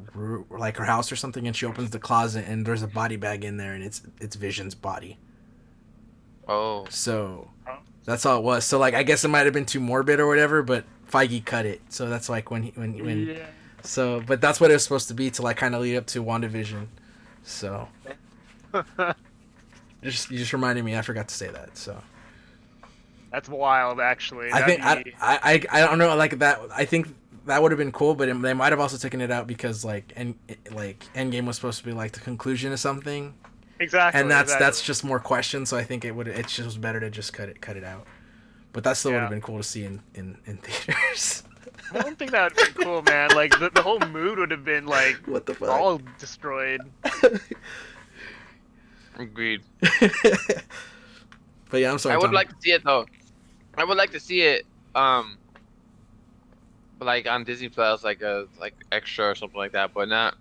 like her house or something, and she opens the closet and there's a body bag in there, and it's Vision's body.
Oh.
So that's all it was. So like I guess it might have been too morbid or whatever, but Feige cut it. So that's like when
Yeah.
So but that's what it was supposed to be to like kind of lead up to WandaVision. So you just reminded me. I forgot to say that. So
That's wild, actually.
I think I don't know, like that. I think that would have been cool, but they might have also taken it out because like Endgame was supposed to be like the conclusion of something.
Exactly.
And that's just more questions. So I think it's just better to just cut it out. But that still would have been cool to see in theaters.
I don't think that would have been cool, man. Like the whole mood would have been like
What the fuck?
all destroyed.
Agreed.
But yeah, I'm sorry.
I would
Tom.
like to see it though. I would like to see it, like on Disney Plus, like a extra or something like that, but not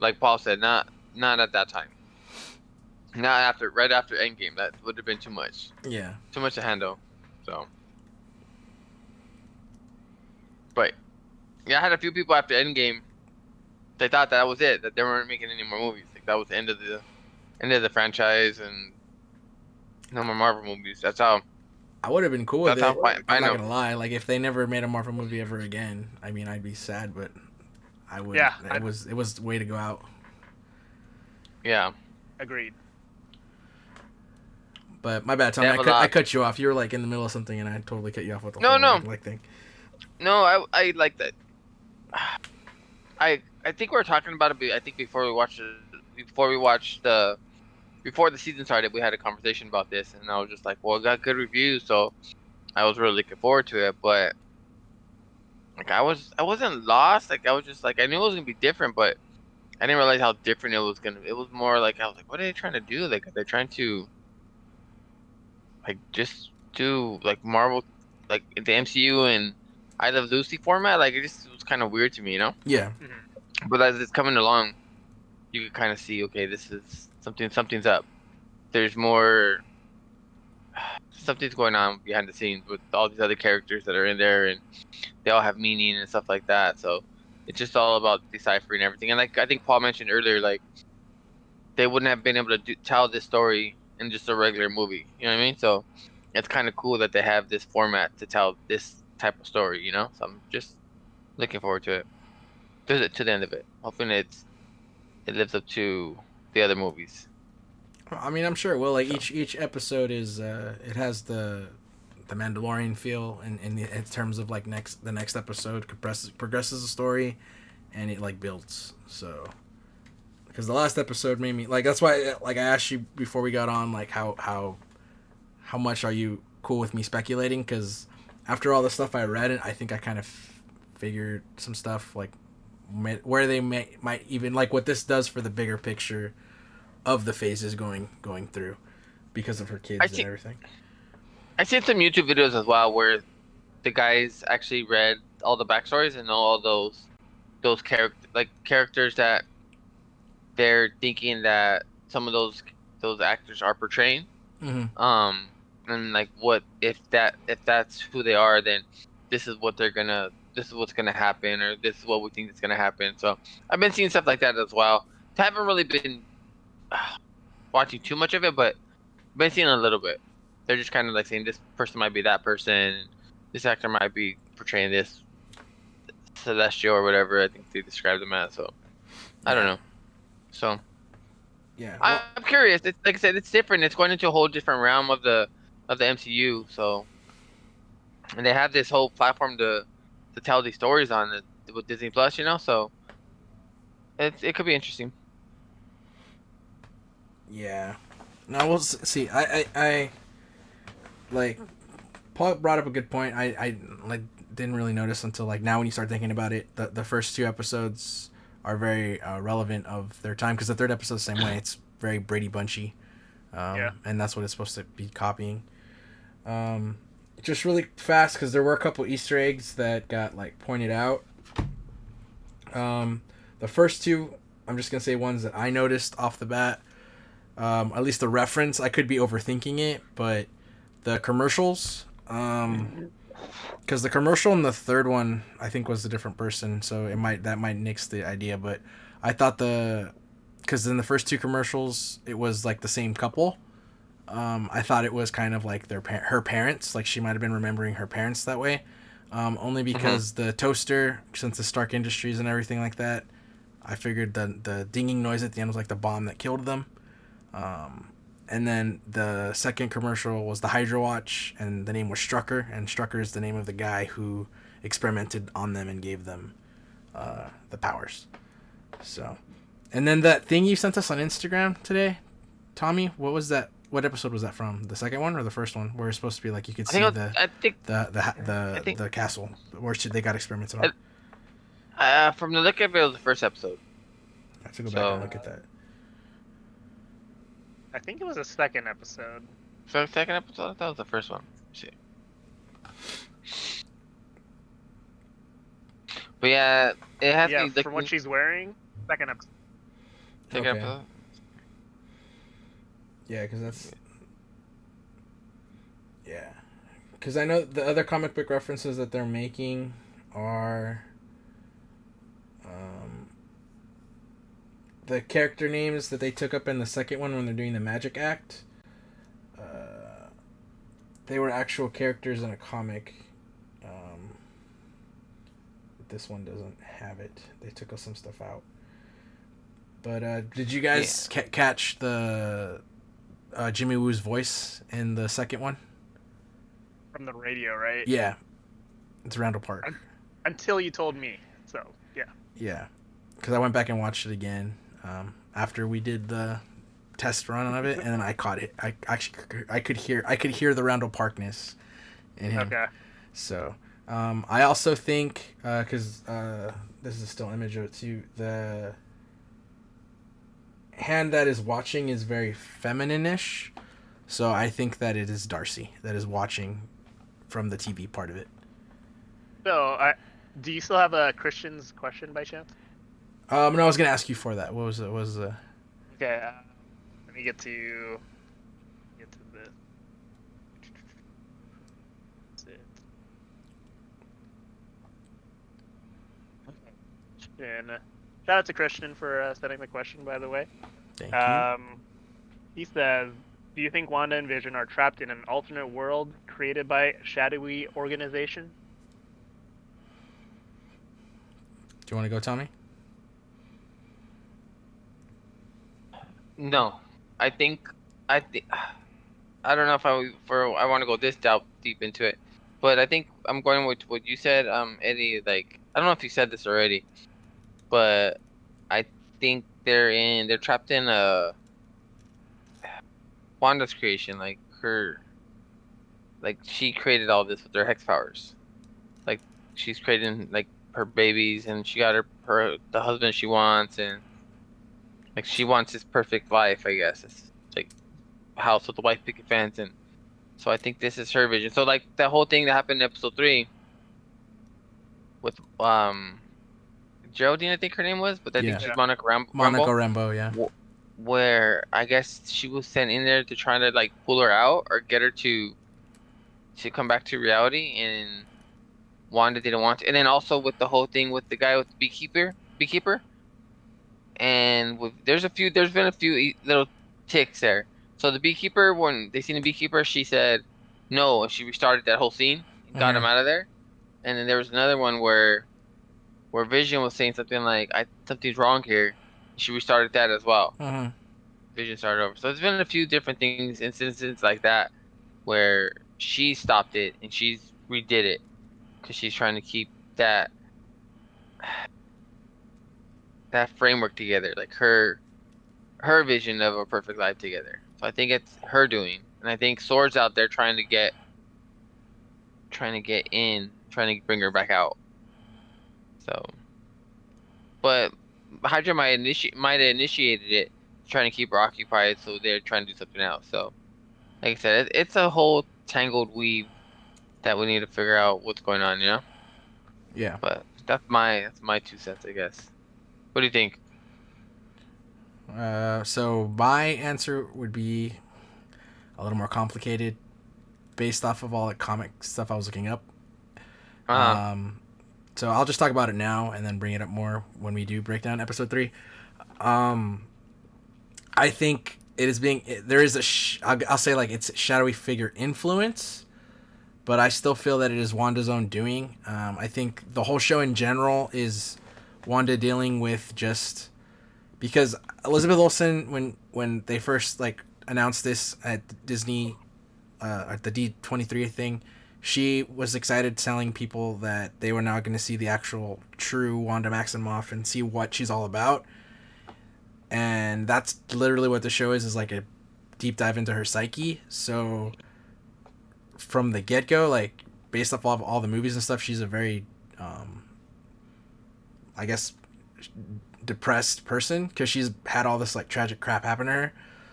like Paul said, not at that time. Not after, right after Endgame. That would have been too much.
Yeah.
Too much to handle. So, but yeah, I had a few people after Endgame. They thought that was it. That they weren't making any more movies. Like that was the end of the franchise and no more Marvel movies. That's how.
I would have been cool with
That's
it.
how
I'm not
know.
gonna lie. Like if they never made a Marvel movie ever again, I mean, I'd be sad, but I would.
Yeah,
it was the way to go out.
Yeah.
Agreed.
But my bad, Tommy. I cut you off. You were like in the middle of something, and I totally cut you off with the whole like thing.
No, I like that. I think we were talking about it. I think before the season started, we had a conversation about this, and I was just like, well, it got good reviews, so I was really looking forward to it. But like, I wasn't lost. Like, I was just like, I knew it was gonna be different, but I didn't realize how different it was gonna. It was more like I was like, what are they trying to do? Like, are they trying to like just do like Marvel, like the MCU and I Love Lucy format? Like, it just was kind of weird to me, you know?
Yeah.
But as it's coming along, you can kind of see, okay, this is something's up. There's more. Something's going on behind the scenes with all these other characters that are in there, and they all have meaning and stuff like that. So it's just all about deciphering everything. And like I think Paul mentioned earlier, like they wouldn't have been able to tell this story in just a regular movie. You know what I mean? So it's kind of cool that they have this format to tell this type of story. You know, so I'm just looking forward to it. To the end of it. Hoping it lives up to the other movies.
I mean, I'm sure it will. Like each episode is it has the Mandalorian feel in terms of like the next episode progresses the story, and it like builds. So because the last episode made me like, that's why like I asked you before we got on, like how much are you cool with me speculating? Because after all the stuff I read, I think I kind of figured some stuff like where they might even like what this does for the bigger picture of the phases going through because of her kids and everything.
I seen some YouTube videos as well where the guys actually read all the backstories and know all those characters that they're thinking that some of those actors are portraying.
Mm-hmm.
And like, what if that's who they are, then this is what's gonna happen, or this is what we think is gonna happen. So I've been seeing stuff like that as well. I haven't really been watching too much of it, but I've been seeing a little bit. They're just kind of like saying this person might be that person, this actor might be portraying this celestial or whatever I think they described them as. So I don't know. So
yeah,
well, I'm curious. It's, like I said, it's different. It's going into a whole different realm of the MCU. So, and they have this whole platform to tell these stories on it with Disney Plus, you know. So it could be interesting.
Yeah. No, we'll see. I like Paul brought up a good point. I like didn't really notice until like now when you start thinking about it. The first two episodes are very relevant of their time because the third episode the same way. It's very Brady Bunchy, and that's what it's supposed to be copying. Just really fast because there were a couple Easter eggs that got like pointed out. The first two, I'm just gonna say ones that I noticed off the bat. At least the reference, I could be overthinking it, but the commercials, because the commercial in the third one I think was a different person, so that might nix the idea. But I thought because in the first two commercials it was like the same couple. I thought it was kind of like her parents, like she might have been remembering her parents that way. Only because the toaster, since it's Stark Industries and everything like that, I figured the dinging noise at the end was like the bomb that killed them. And then the second commercial was the Hydra Watch, and the name was Strucker, and Strucker is the name of the guy who experimented on them and gave them the powers. So, and then that thing you sent us on Instagram today, Tommy, what was that? What episode was that from? The second one or the first one? Where it's supposed to be like you could see the castle where they got experimented on.
From the look of it, was the first episode.
I have to go back and look at that.
I think it was a second episode.
So the second episode, that was the first one. Shit. But yeah, it has
Yeah,
me looking.
from what she's wearing, second episode.
Second
Okay.
episode.
Yeah, because that's... Yeah. Because I know the other comic book references that they're making are... the character names that they took up in the second one when they're doing the magic act. They were actual characters in a comic. This one doesn't have it. They took some stuff out. But did you guys catch the Jimmy Woo's voice in the second one?
From the radio, right?
Yeah. It's Randall Park.
Until you told me. So, yeah.
Yeah. Because I went back and watched it again after we did the test run of it, and then I caught it. I could hear the Randall Parkness in him.
Okay.
So I also think because this is a still image of it too, the hand that is watching is very feminine-ish, so I think that it is Darcy that is watching from the TV part of it.
So, do you still have a Christian's question by chance?
No, I was gonna ask you for that. What was it?
Okay, let me get to this. That's it. Okay. And shout out to Christian for sending the question, by the way.
Thank you.
He says, "Do you think Wanda and Vision are trapped in an alternate world created by a shadowy organization?"
Do you want to go, Tommy?
No, I don't know if I want to go this deep into it, but I think I'm going with what you said, Eddie. Like, I don't know if you said this already, but I think they're trapped in Wanda's creation, like she created all this with her hex powers, like she's creating like her babies, and she got the husband she wants, and like she wants this perfect life, I guess. It's like a house with a white picket fence, and so I think this is her vision. So like that whole thing that happened in episode 3 with Geraldine, I think her name was, but I think she's Monica Rambeau.
Monica Rambeau, yeah.
Where I guess she was sent in there to try to like pull her out or get her to come back to reality, and Wanda didn't want to. And then also with the whole thing with the guy with the beekeeper. And there's been a few little ticks there. So the beekeeper, when they seen the beekeeper, she said no, and she restarted that whole scene, got him out of there. And then there was another one where Vision was saying something like, something's wrong here. She restarted that as well. Vision started over. So there's been a few different instances like that, where she stopped it and she's redid it because she's trying to keep that framework together, like her vision of a perfect life together. So I think it's her doing, and I think Sword's out there trying to get in, trying to bring her back out. So, but Hydra might have initiated it, trying to keep her occupied, so they're trying to do something else. So, like I said, it's a whole tangled weave that we need to figure out what's going on, you know?
Yeah.
But that's my 2 cents, I guess. What do you think?
So my answer would be a little more complicated based off of all the comic stuff I was looking up. So I'll just talk about it now and then bring it up more when we do break down episode 3. I think it is there is I'll say like it's shadowy figure influence, but I still feel that it is Wanda's own doing. I think the whole show in general is Wanda dealing with just because Elizabeth Olsen, when they first like announced this at Disney, at the D23 thing, she was excited telling people that they were now going to see the actual true Wanda Maximoff and see what she's all about. And that's literally what the show is like a deep dive into her psyche. So from the get-go, like based off of all the movies and stuff, she's a very I guess depressed person because she's had all this like tragic crap happen to her.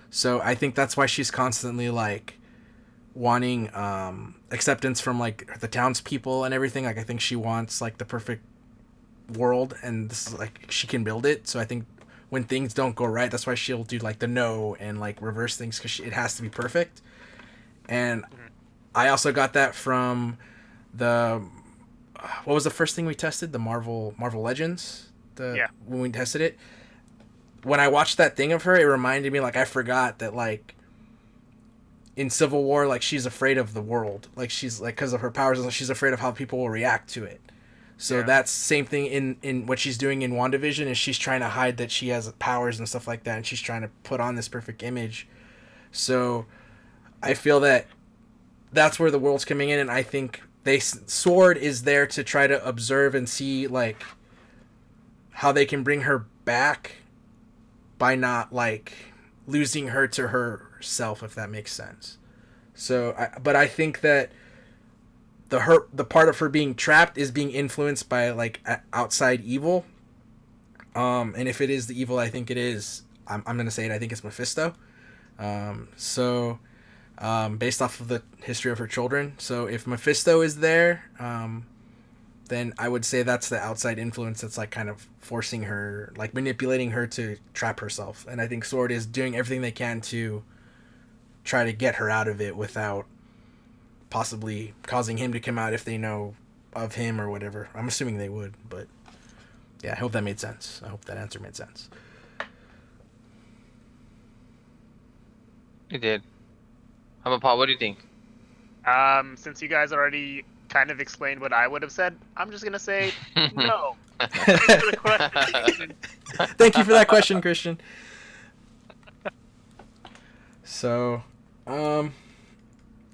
So I think that's why she's constantly like wanting acceptance from like the townspeople and everything. Like I think she wants like the perfect world, and this is like she can build it. So I think when things don't go right, that's why she'll do like the no and like reverse things because it has to be perfect. And I also got that from the what was the first thing we tested? The Marvel Legends. When we tested it, when I watched that thing of her, it reminded me like I forgot that like in Civil War, like she's afraid of the world, like she's like because of her powers, she's afraid of how people will react to it. So that's same thing in what she's doing in WandaVision is she's trying to hide that she has powers and stuff like that, and she's trying to put on this perfect image. So I feel that that's where the world's coming in, and I think Sword is there to try to observe and see like how they can bring her back by not like losing her to herself, if that makes sense. So but I think that the part of her being trapped is being influenced by like outside evil, and if it is the evil I think it is, I'm gonna say it, I think it's Mephisto. Based off of the history of her children. So if Mephisto is there, then I would say that's the outside influence that's like kind of forcing her, like manipulating her to trap herself. And I think Sword is doing everything they can to try to get her out of it without possibly causing him to come out if they know of him or whatever. I'm assuming they would, but yeah, I hope that made sense. I hope that answer made sense.
It did. How about Paul? What do you think?
Since you guys already kind of explained what I would have said, I'm just gonna say no. Thanks for the question.
Thank you for that question, Christian. So,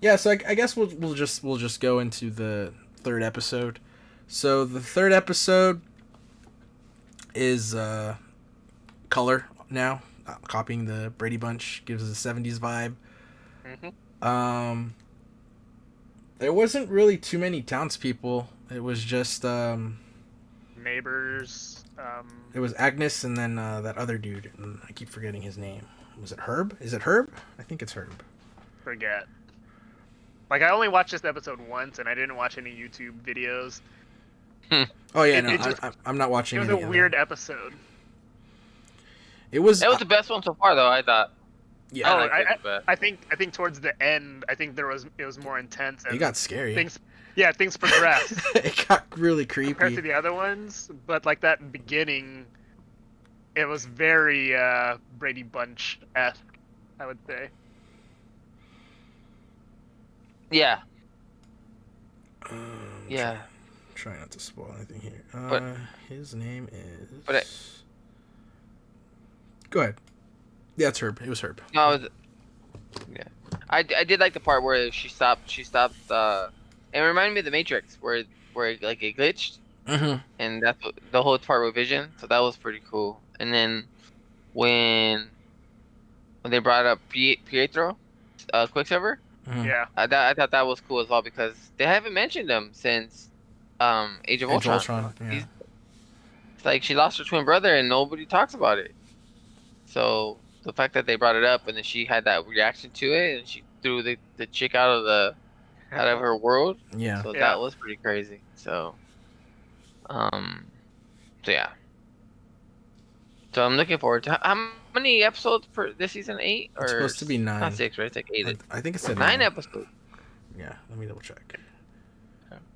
yeah. So I guess we'll just go into the third episode. So the third episode is color now, copying the Brady Bunch, gives us a 70s vibe. There wasn't really too many townspeople. It was just
Neighbors.
it was Agnes and then that other dude. And I keep forgetting his name. Was it Herb? Is it Herb? I think it's Herb.
Forget. Like I only watched this episode once, and I didn't watch any YouTube videos.
Oh yeah, I'm not watching.
It was a weird episode.
It was.
That was the best one so far, though. I thought.
Yeah.
I think towards the end, I think it was more intense. And
it got scary.
Things progressed.
It got really creepy
compared to the other ones, but like that beginning, it was very Brady Bunch-esque, I would say.
Yeah. Yeah.
Try not to spoil anything here.
But,
his name is. Go ahead. Yeah, it's Herb. It was Herb.
No, yeah. I did like the part where she stopped. It reminded me of the Matrix, where like it glitched, and that's the whole part with Vision. So that was pretty cool. And then when they brought up Pietro, Quicksilver,
yeah,
I thought that was cool as well because they haven't mentioned him since Age of Ultron.
Yeah.
It's like she lost her twin brother and nobody talks about it. So the fact that they brought it up and then she had that reaction to it and she threw the chick out of her world.
Yeah.
So that was pretty crazy. So yeah. So I'm looking forward to how many episodes per this season? 8 or
it's supposed to be 9.
Not 6, right? It's like 8.
I think it's
9 episodes.
Yeah, let me double check.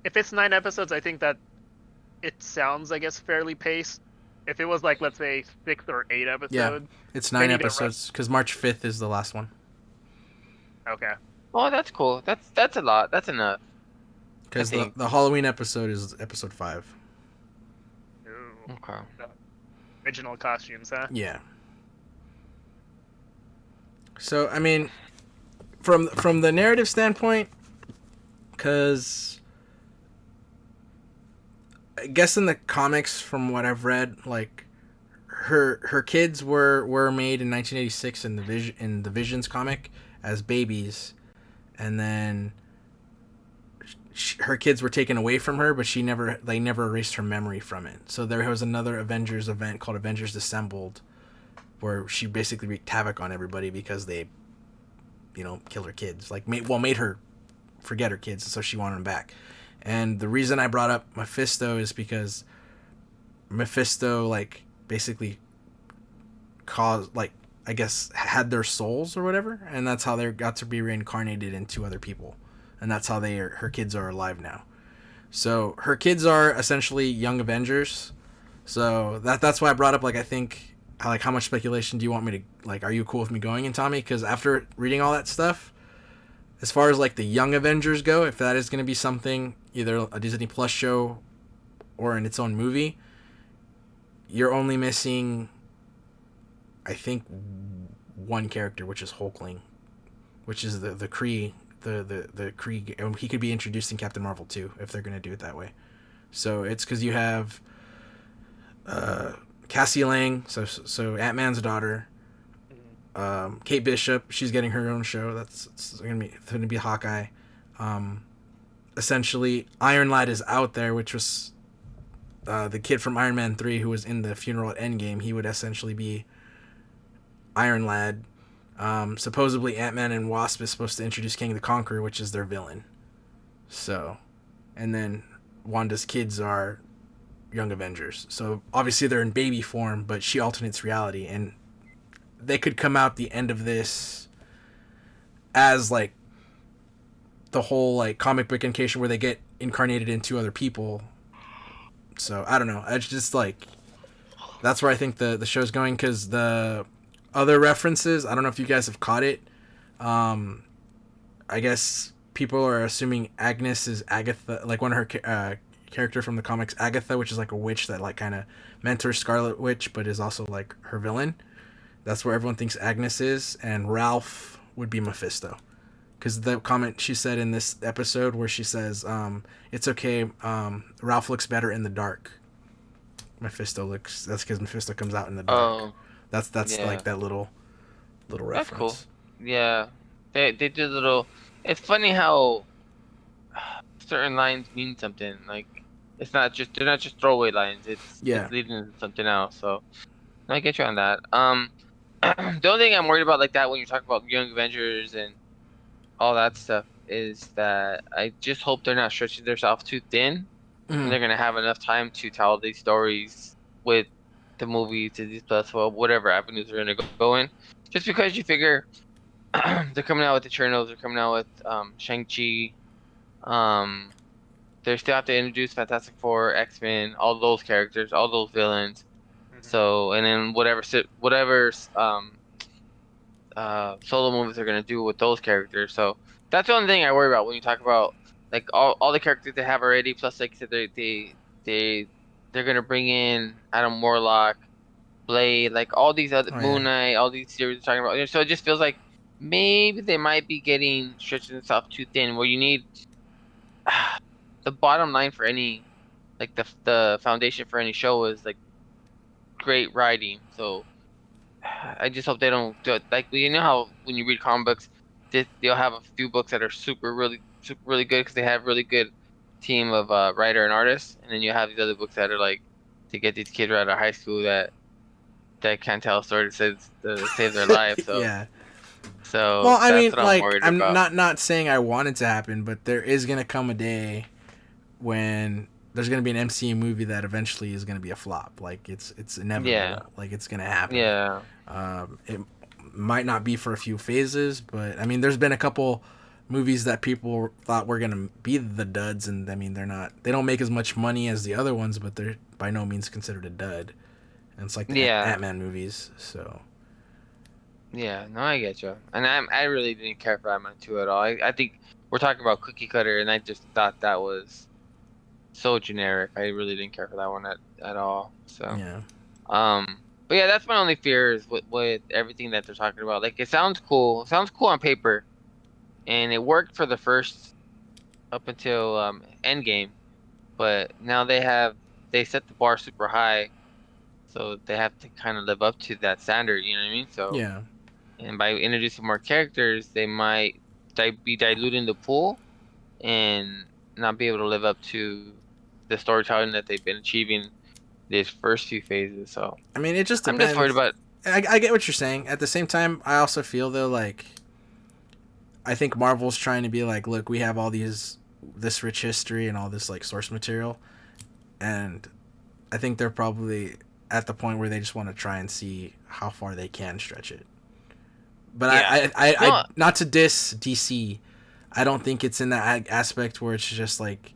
If it's 9 episodes, I think that it sounds, I guess, fairly paced. If it was like, let's say, 6 or 8 episodes.
Yeah, it's 9 episodes because March 5th is the last one.
Okay.
Oh, that's cool. That's a lot. That's enough.
Because the Halloween episode is episode 5.
Ooh.
Okay.
Original costumes, huh?
Yeah. So I mean, from the narrative standpoint, because I guess in the comics, from what I've read, like her kids were made in 1986 in the Visions comic as babies, and then her kids were taken away from her, but they never erased her memory from it. So there was another Avengers event called Avengers Assembled, where she basically wreaked havoc on everybody because they, killed her kids. Like, made her forget her kids, so she wanted them back. And the reason I brought up Mephisto is because Mephisto, like, basically caused, like, I guess, had their souls or whatever, and that's how they got to be reincarnated into other people. And that's how her kids are alive now. So her kids are essentially young Avengers. So that's why I brought up, like, I think, like, how much speculation do you want me to, like, are you cool with me going in, Tommy? Because after reading all that stuff, as far as, like, the young Avengers go, if that is going to be something, either a Disney Plus show or in its own movie, you're only missing, I think, one character, which is Hulkling, which is the Kree, the Kree, and he could be introduced in Captain Marvel too, if they're going to do it that way. So it's because you have Cassie Lang, so Ant-Man's daughter, Kate Bishop, she's getting her own show. That's gonna be Hawkeye. Essentially, Iron Lad is out there, which was the kid from Iron Man 3 who was in the funeral at Endgame. He would essentially be Iron Lad. Supposedly, Ant-Man and Wasp is supposed to introduce King the Conqueror, which is their villain. So, and then Wanda's kids are Young Avengers. So obviously they're in baby form, but she alternates reality, and they could come out the end of this as, like, the whole, like, comic book incarnation where they get incarnated into other people. So I don't know. It's just, like, that's where I think the show's going, because the other references, I don't know if you guys have caught it. I guess people are assuming Agnes is Agatha, like one of her character from the comics, Agatha, which is like a witch that, like, kind of mentors Scarlet Witch, but is also, like, her villain. That's where everyone thinks Agnes is, and Ralph would be Mephisto. Because the comment she said in this episode where she says, it's okay, Ralph looks better in the dark. That's because Mephisto comes out in the dark.
Oh,
That's
yeah.
like that little reference.
That's cool. Yeah, they did a little. It's funny how certain lines mean something. Like, they're not just throwaway lines. It's leading to something else. So I get you on that. The only thing I'm worried about, like that, when you talk about Young Avengers and all that stuff, is that I just hope they're not stretching themselves too thin, and they're gonna have enough time to tell these stories with the movies, Disney Plus, well, whatever avenues they're gonna go in. Just because you figure they're coming out with Eternals, they're coming out with Shang-Chi, they still have to introduce Fantastic Four, X-Men, all those characters, all those villains. So, and then whatever solo movies they're gonna do with those characters. So that's the only thing I worry about when you talk about, like, all the characters they have already. Plus, like, they're gonna bring in Adam Warlock, Blade, like all these other Moon Knight, all these series we're talking about. So it just feels like maybe they might be getting stretching themselves too thin. Where you need the bottom line for any, like, the foundation for any show is, like, great writing. So I just hope they don't do it. Like, you know how when you read comic books, they'll have a few books that are really good because they have really good team of writer and artists, and then you have these other books that are like to get these kids right out of high school that can't tell a story to save their life. So
yeah.
So
well, I
that's
mean,
what
like, I'm
about.
not saying I want it to happen, but there is gonna come a day when there's gonna be an MCU movie that eventually is gonna be a flop. Like, it's inevitable.
Yeah.
Like, it's gonna happen.
Yeah.
It might not be for a few phases, but I mean, there's been a couple movies that people thought were gonna be the duds, and I mean, they don't make as much money as the other ones, but they're by no means considered a dud. And it's like the Ant-Man movies. So
Yeah, no, I get you. And I really didn't care for Ant-Man 2 at all. I think we're talking about cookie cutter, and I just thought that was so generic. I really didn't care for that one at all. So
yeah.
But yeah, that's my only fear is with everything that they're talking about. Like, it sounds cool. It sounds cool on paper, and it worked for the first up until Endgame. But now they set the bar super high, so they have to kind of live up to that standard. You know what I mean? So
Yeah.
And by introducing more characters, they might be diluting the pool and not be able to live up to the storytelling that they've been achieving these first few phases. So
I mean, it just
I'm
depends.
just worried about.
I get what you're saying. At the same time, I also feel though like I think Marvel's trying to be like, look, we have all this rich history and all this like source material, and I think they're probably at the point where they just want to try and see how far they can stretch it. But
Yeah.
I not to diss DC, I don't think it's in that aspect where it's just like,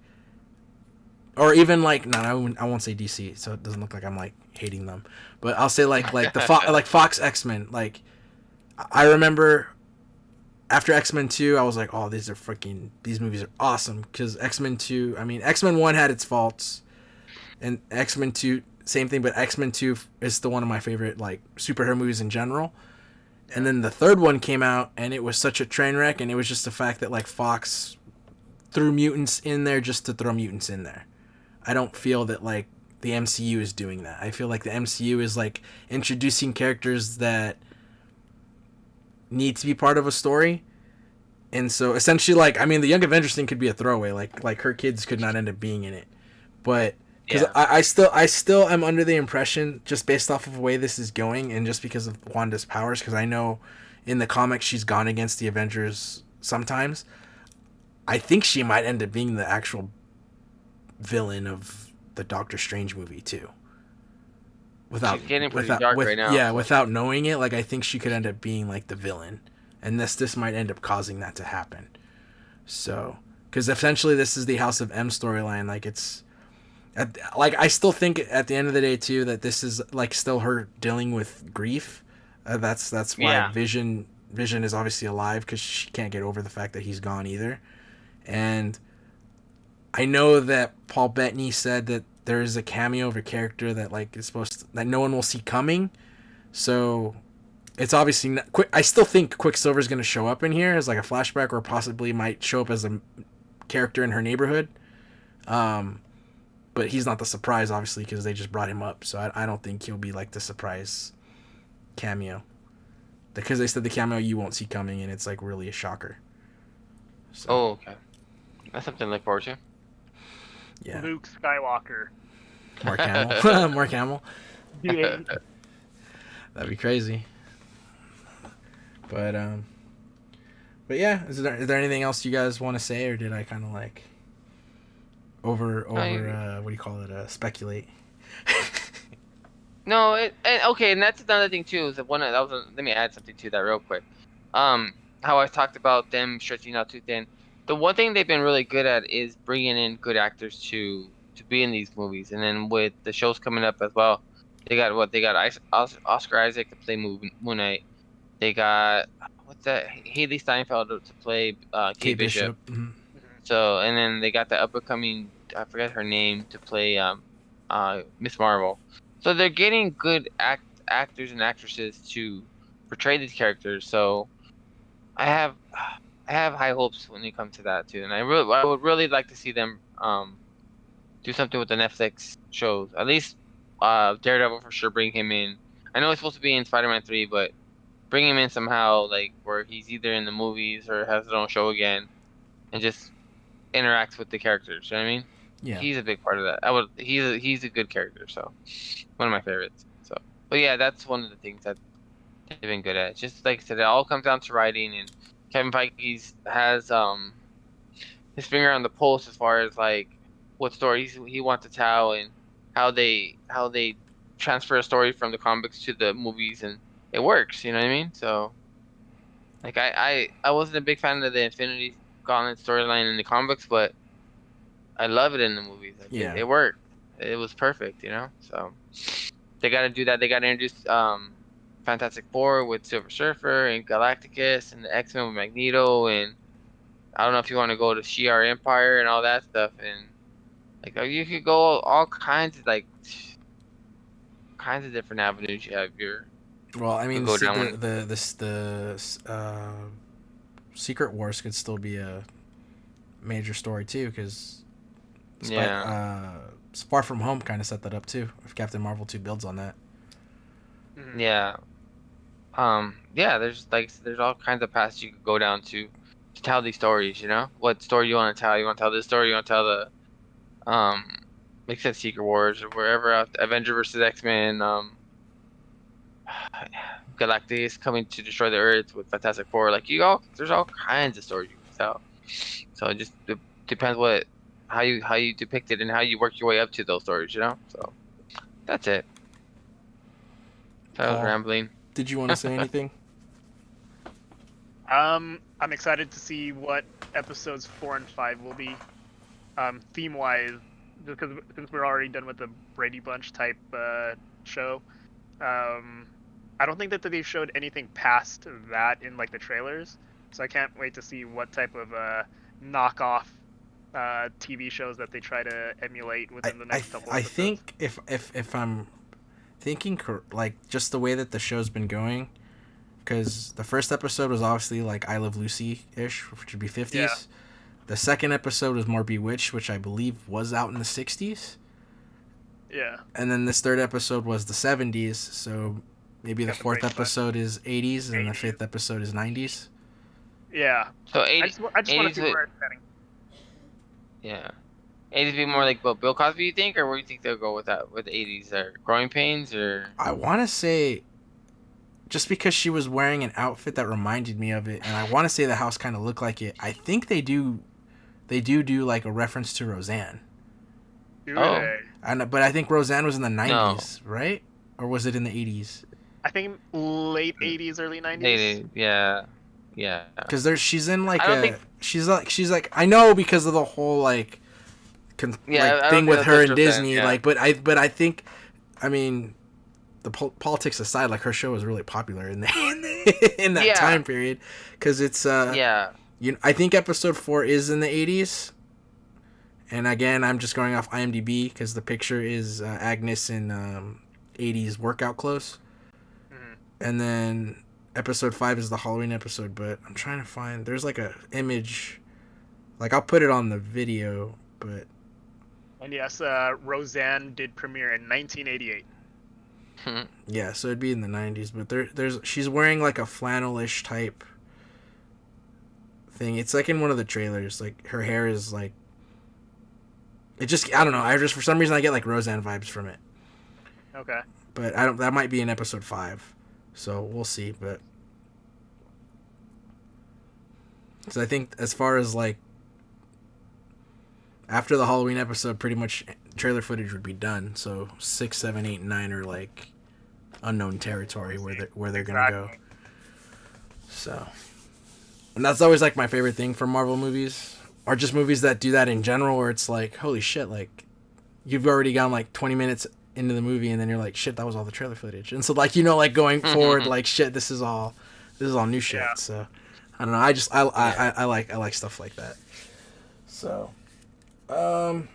or even like, no, I won't say DC, so it doesn't look like I'm like hating them, but I'll say like like Fox X-Men. Like, I remember after X-Men 2, I was like, oh, these movies are awesome, because X-Men 2, I mean, X-Men 1 had its faults, and X-Men 2, same thing, but X-Men 2 is still one of my favorite like superhero movies in general. And then the third one came out, and it was such a train wreck, and it was just the fact that like Fox threw mutants in there just to throw mutants in there. I don't feel that like the MCU is doing that. I feel like the MCU is like introducing characters that need to be part of a story. And so essentially, like, I mean, the Young Avengers thing could be a throwaway. Like her kids could not end up being in it. But because I still am under the impression, just based off of the way this is going, and just because of Wanda's powers, because I know in the comics she's gone against the Avengers sometimes. I think she might end up being the actual villain of the Doctor Strange movie too.
She's getting pretty dark right now.
Yeah, so. Without knowing it, like I think she could end up being like the villain, and this might end up causing that to happen. So, because essentially this is the House of M storyline, like it's. Like I still think at the end of the day too that this is like still her dealing with grief. That's why Vision is obviously alive, because she can't get over the fact that he's gone either. And I know that Paul Bettany said that there is a cameo of a character that like is that no one will see coming. So it's obviously not, I still think Quicksilver is going to show up in here as like a flashback, or possibly might show up as a character in her neighborhood. But he's not the surprise, obviously, because they just brought him up. So I don't think he'll be like the surprise cameo. Because they said the cameo you won't see coming, and it's like really a shocker. So.
Oh, okay. That's something to look forward to.
Yeah. Luke Skywalker.
Mark Hamill. Mark Hamill.
Yeah.
That'd be crazy. But yeah, is there anything else you guys want to say, or did I kind of like over what do you call it, speculate?
No, and that's another thing too, is that let me add something to that real quick. How I talked about them stretching out too thin. The one thing they've been really good at is bringing in good actors to be in these movies, and then with the shows coming up as well, they got Oscar Isaac to play Moon Knight. They got Haley Steinfeld to play Kate Bishop.
Mm-hmm.
So, and then they got the up-and-coming, I forget her name, to play Miss Marvel. So they're getting good actors and actresses to portray these characters. So I have high hopes when it comes to that too, and I would really like to see them do something with the Netflix shows. At least Daredevil, for sure, bring him in. I know he's supposed to be in Spider-Man 3, but bring him in somehow, like where he's either in the movies or has his own show again, and just interacts with the characters. You know what I mean?
Yeah.
He's a big part of that. He's a good character, so one of my favorites. So, but yeah, that's one of the things that they've been good at. Just like I said, it all comes down to writing, and Kevin Feige has his finger on the pulse as far as like what stories he wants to tell, and how they transfer a story from the comics to the movies, and it works. You know what I mean? So, like I wasn't a big fan of the Infinity Gauntlet storyline in the comics, but I love it in the movies. Like,
yeah,
it worked. It was perfect, you know. So they got to do that. They got to introduce Fantastic Four with Silver Surfer and Galacticus, and the X-Men with Magneto, and I don't know if you want to go to Shi'ar Empire and all that stuff, and like you could go all kinds of different avenues. You have your
I mean, the Secret Wars could still be a major story too, because Far From Home kind of set that up too. If Captain Marvel 2 builds on that.
Yeah. There's all kinds of paths you could go down to tell these stories. You know, what story you want to tell? You want to tell this story? You want to tell the like I said, Secret Wars, or wherever else, Avenger versus X-Men. Galactus coming to destroy the Earth with Fantastic Four. Like there's all kinds of stories you can tell. So it just depends how you depict it and how you work your way up to those stories. So that's it. So I was
Paul,
rambling.
did you want to say anything?
I'm excited to see what episodes 4 and 5 will be, theme-wise, just because since we're already done with the Brady Bunch type show. I don't think that they've showed anything past that in like the trailers, so I can't wait to see what type of knockoff TV shows that they try to emulate within the next couple.
I think if I'm thinking like just the way that the show's been going, because the first episode was obviously like I Love Lucy-ish, which would be 50s.
Yeah.
The second episode was more Bewitched, which I believe was out in the 60s.
Yeah.
And then this third episode was the 70s, so maybe the fourth episode is 80s and the fifth episode is 90s.
Yeah.
So 80,
I just want to see where it's heading.
Yeah. 80s be more like what Bill Cosby, you think, or where do you think they'll go with that? With the 80s, or Growing Pains, or?
I want to say, just because she was wearing an outfit that reminded me of it, and I want to say the house kind of looked like it. I think they do like a reference to Roseanne.
Do
Oh.
they?
But I think Roseanne was in the 90s, right? Or was it in the 80s?
I think late 80s, early 90s.
Yeah.
Because she's in like
I don't think-
she's like I know because of the whole like
I
like
don't
thing
think
with
that's
her and
Roseanne,
Disney,
yeah.
like but I think, I mean, the politics aside, like her show was really popular in that
Yeah.
time period, because it's
Yeah.
I think episode 4 is in the 80s, and again I'm just going off IMDb because the picture is Agnes in 80s workout clothes, and then episode 5 is the Halloween episode, but I'm trying to find, there's like a image, like I'll put it on the video, but
And yes, Roseanne did premiere in 1988.
yeah, so it'd be in the 90s, but there's she's wearing like a flannel-ish type thing. It's like in one of the trailers, like her hair is like, it just, I don't know, I just, for some reason I get like Roseanne vibes from it,
Okay.
but I don't, that might be in episode 5, so we'll see. But because I think as far as like after the Halloween episode, pretty much trailer footage would be done. So 6, 7, 8, and 9 are like unknown territory where they're gonna go. So, and that's always like my favorite thing from Marvel movies, or just movies that do that in general, where it's like, holy shit, like you've already gone like 20 minutes into the movie, and then you're like, shit, that was all the trailer footage. And so like, you know, like going forward, like shit, this is all new shit.
Yeah.
So I don't know. I like stuff like that. So. I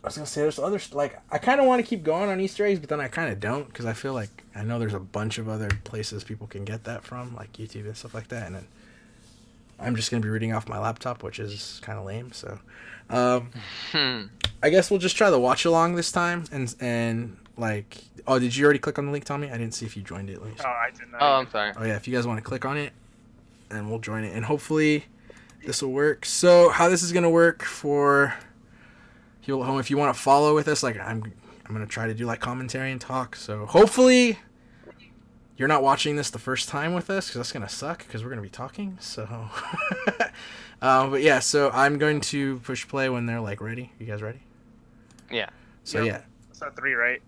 was gonna say there's other like I kind of want to keep going on Easter eggs, but then I kind of don't, because I feel like I know there's a bunch of other places people can get that from, like YouTube and stuff like that, and then I'm just gonna be reading off my laptop, which is kind of lame. So, I guess we'll just try the watch along this time, and like, oh, did you already click on the link, Tommy? I didn't see if you joined it at least.
Oh, I did not.
Oh, I'm sorry.
Oh yeah, if you guys want to click on it, and we'll join it, and hopefully this will work. So how this is gonna work for people at home, if you want to follow with us, like I'm gonna try to do like commentary and talk. So hopefully you're not watching this the first time with us, because that's gonna suck, because we're gonna be talking. So, but yeah, so I'm going to push play when they're like ready. You guys ready?
Yeah.
So
Yep. So 3, right?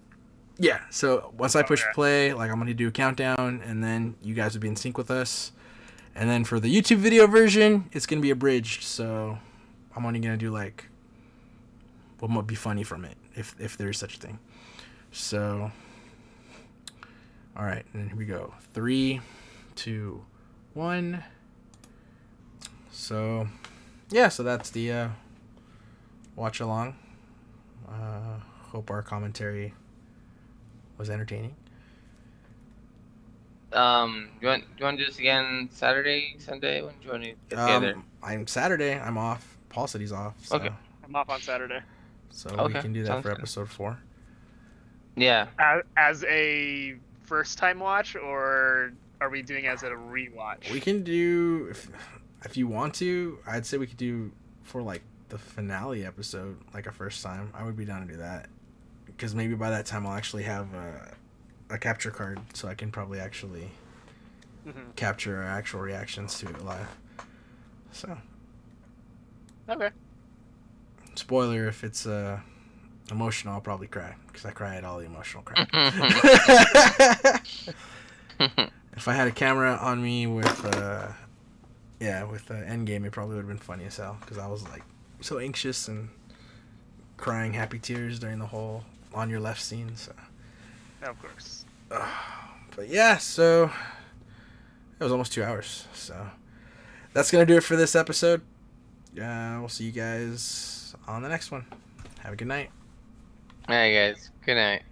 yeah. So once I push
Okay.
play, like I'm gonna do a countdown, and then you guys will be in sync with us. And then for the YouTube video version, it's going to be abridged, so I'm only going to do, like, what might be funny from it, if there's such a thing. So, all right, and then here we go. 3, 2, 1. So, yeah, so that's the watch along. Hope our commentary was entertaining.
You want to do this again Saturday, Sunday? When do you want to get together?
I'm Saturday. I'm off. Paul said he's off. So,
Okay.
I'm off on Saturday.
So
Okay,
we can do that
sounds
for
good.
episode 4.
Yeah.
As a first time watch, or are we doing as a rewatch?
We can do, if you want to, I'd say we could do for like the finale episode, like a first time. I would be down to do that, because maybe by that time I'll actually have a capture card, so I can probably actually capture our actual reactions to it live. So.
Okay.
Spoiler: if it's emotional, I'll probably cry because I cry at all the emotional crap. If I had a camera on me with Endgame, it probably would have been funny as hell because I was like so anxious and crying happy tears during the whole on your left scene. So.
Of course.
But yeah, so it was almost 2 hours. So that's gonna do it for this episode. We'll see you guys on the next one. Have a good night.
All right, guys. Good night.